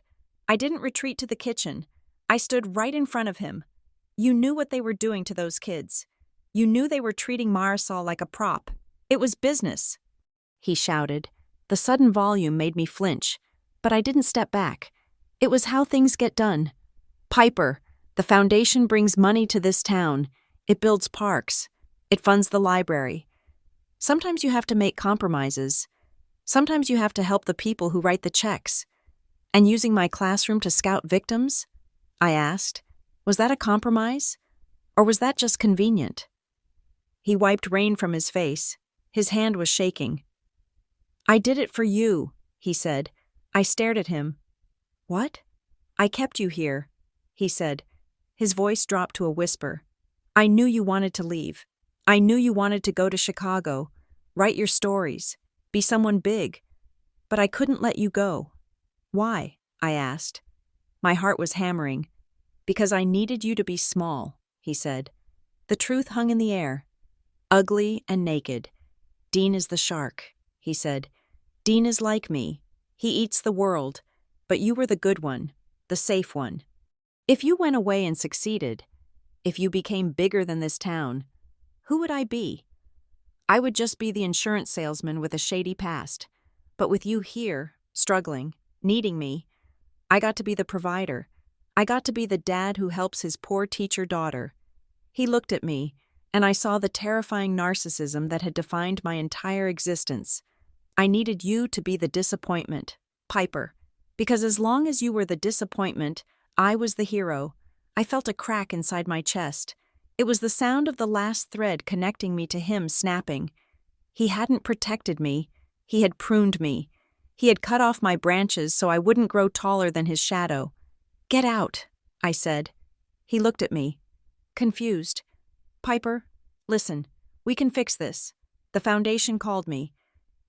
I didn't retreat to the kitchen. I stood right in front of him. "You knew what they were doing to those kids. You knew they were treating Marisol like a prop. It was business," he shouted. The sudden volume made me flinch, but I didn't step back. It was how things get done. "Piper, the foundation brings money to this town. It builds parks. It funds the library. Sometimes you have to make compromises. Sometimes you have to help the people who write the checks. And using my classroom to scout victims?" I asked. Was that a compromise? Or was that just convenient? He wiped rain from his face. His hand was shaking. "I did it for you," he said. I stared at him. "What?" "I kept you here," he said. His voice dropped to a whisper. "I knew you wanted to leave. I knew you wanted to go to Chicago, write your stories, be someone big. But I couldn't let you go." "Why?" I asked. My heart was hammering. "Because I needed you to be small," he said. The truth hung in the air. "Ugly and naked. Dean is the shark," he said. "Dean is like me. He eats the world. But you were the good one, the safe one. If you went away and succeeded, if you became bigger than this town, who would I be? I would just be the insurance salesman with a shady past. But with you here, struggling, needing me, I got to be the provider. I got to be the dad who helps his poor teacher daughter." He looked at me, and I saw the terrifying narcissism that had defined my entire existence. "I needed you to be the disappointment, Piper. Because as long as you were the disappointment, I was the hero." I felt a crack inside my chest. It was the sound of the last thread connecting me to him snapping. He hadn't protected me. He had pruned me. He had cut off my branches so I wouldn't grow taller than his shadow. "Get out," I said. He looked at me, confused. "Piper, listen, we can fix this. The foundation called me.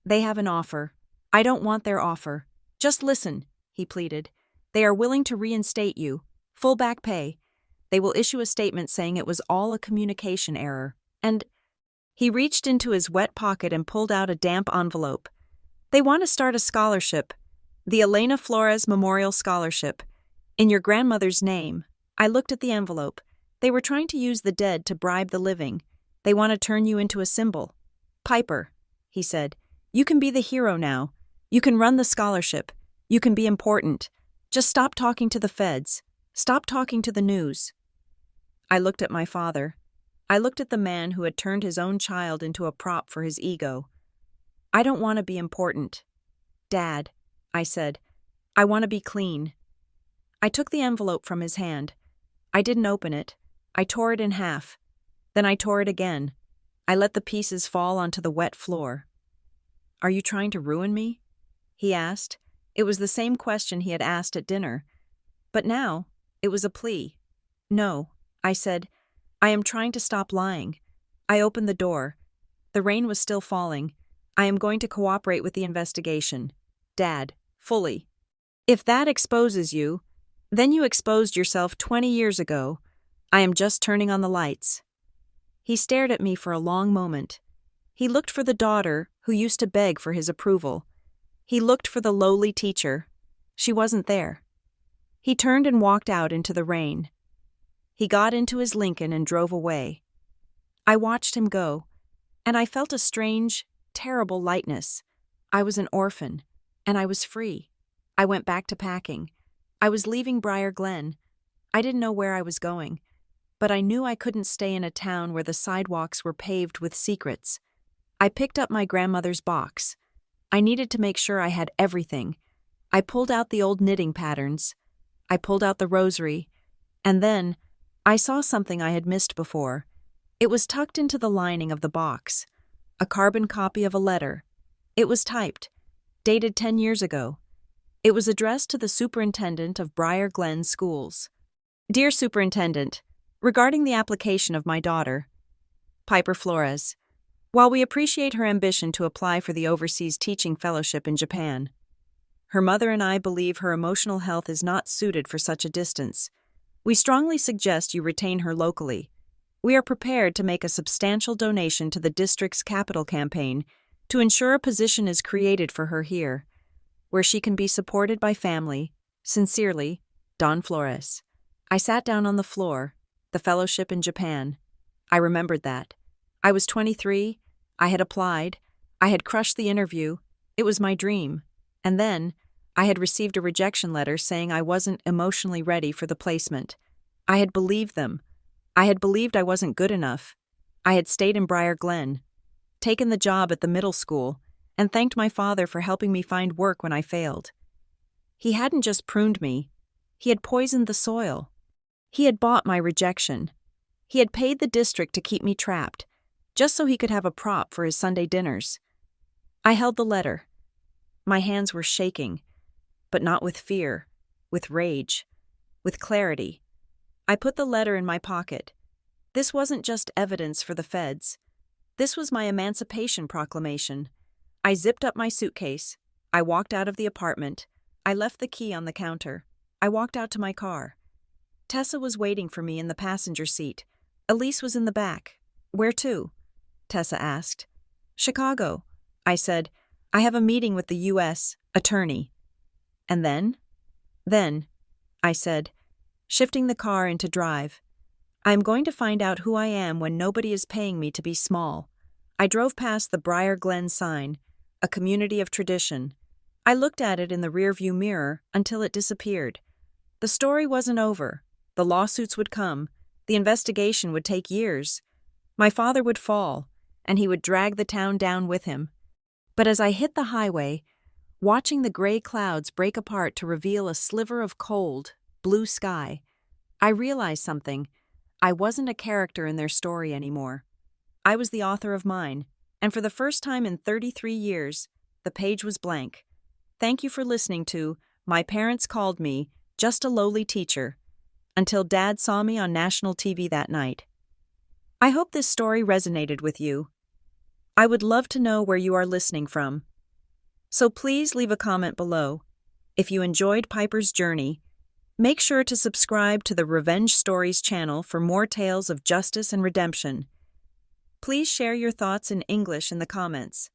They have an offer. I don't want their offer. Just listen," he pleaded. "They are willing to reinstate you. Full back pay. They will issue a statement saying it was all a communication error. And..." He reached into his wet pocket and pulled out a damp envelope. "They want to start a scholarship. The Elena Flores Memorial Scholarship. In your grandmother's name." I looked at the envelope. "They were trying to use the dead to bribe the living. They want to turn you into a symbol. Piper," he said, "you can be the hero now. You can run the scholarship. You can be important. Just stop talking to the feds. Stop talking to the news." I looked at my father. I looked at the man who had turned his own child into a prop for his ego. "I don't want to be important, Dad," I said. "I want to be clean." I took the envelope from his hand. I didn't open it. I tore it in half. Then I tore it again. I let the pieces fall onto the wet floor. "Are you trying to ruin me?" he asked. It was the same question he had asked at dinner. But now, it was a plea. "No," I said. "I am trying to stop lying." I opened the door. The rain was still falling. "I am going to cooperate with the investigation, Dad, fully." "If that exposes you, then you exposed yourself 20 years ago. I am just turning on the lights." He stared at me for a long moment. He looked for the daughter who used to beg for his approval. He looked for the lowly teacher. She wasn't there. He turned and walked out into the rain. He got into his Lincoln and drove away. I watched him go. And I felt a strange, terrible lightness. I was an orphan, and I was free. I went back to packing. I was leaving Briar Glen. I didn't know where I was going, but I knew I couldn't stay in a town where the sidewalks were paved with secrets. I picked up my grandmother's box. I needed to make sure I had everything. I pulled out the old knitting patterns. I pulled out the rosary. And then, I saw something I had missed before. It was tucked into the lining of the box. A carbon copy of a letter. It was typed, dated 10 years ago. It was addressed to the superintendent of Briar Glen Schools. Dear Superintendent, regarding the application of my daughter, Piper Flores, while we appreciate her ambition to apply for the overseas teaching fellowship in Japan, her mother and I believe her emotional health is not suited for such a distance. We strongly suggest you retain her locally. We are prepared to make a substantial donation to the district's capital campaign to ensure a position is created for her here, where she can be supported by family. Sincerely, Don Flores. I sat down on the floor, the fellowship in Japan. I remembered that. I was 23, I had applied, I had crushed the interview, it was my dream. And then, I had received a rejection letter saying I wasn't emotionally ready for the placement. I had believed them. I had believed I wasn't good enough. I had stayed in Briar Glen, taken the job at the middle school, and thanked my father for helping me find work when I failed. He hadn't just pruned me, he had poisoned the soil. He had bought my rejection. He had paid the district to keep me trapped, just so he could have a prop for his Sunday dinners. I held the letter. My hands were shaking, but not with fear, with rage, with clarity. I put the letter in my pocket. This wasn't just evidence for the feds. This was my emancipation proclamation. I zipped up my suitcase. I walked out of the apartment. I left the key on the counter. I walked out to my car. Tessa was waiting for me in the passenger seat. Elise was in the back. Where to? Tessa asked. Chicago. I said, I have a meeting with the U.S. attorney. And then? Then, I said, shifting the car into drive. I am going to find out who I am when nobody is paying me to be small. I drove past the Briar Glen sign, a community of tradition. I looked at it in the rearview mirror until it disappeared. The story wasn't over. The lawsuits would come. The investigation would take years. My father would fall, and he would drag the town down with him. But as I hit the highway, watching the gray clouds break apart to reveal a sliver of cold, blue sky, I realized something. I wasn't a character in their story anymore. I was the author of mine, and for the first time in 33 years, the page was blank. Thank you for listening to My Parents Called Me Just a Lowly Teacher, until Dad saw me on national TV that night. I hope this story resonated with you. I would love to know where you are listening from. So please leave a comment below. If you enjoyed Piper's journey, make sure to subscribe to the Revenge Stories channel for more tales of justice and redemption. Please share your thoughts in English in the comments.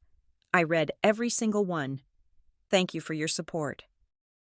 I read every single one. Thank you for your support.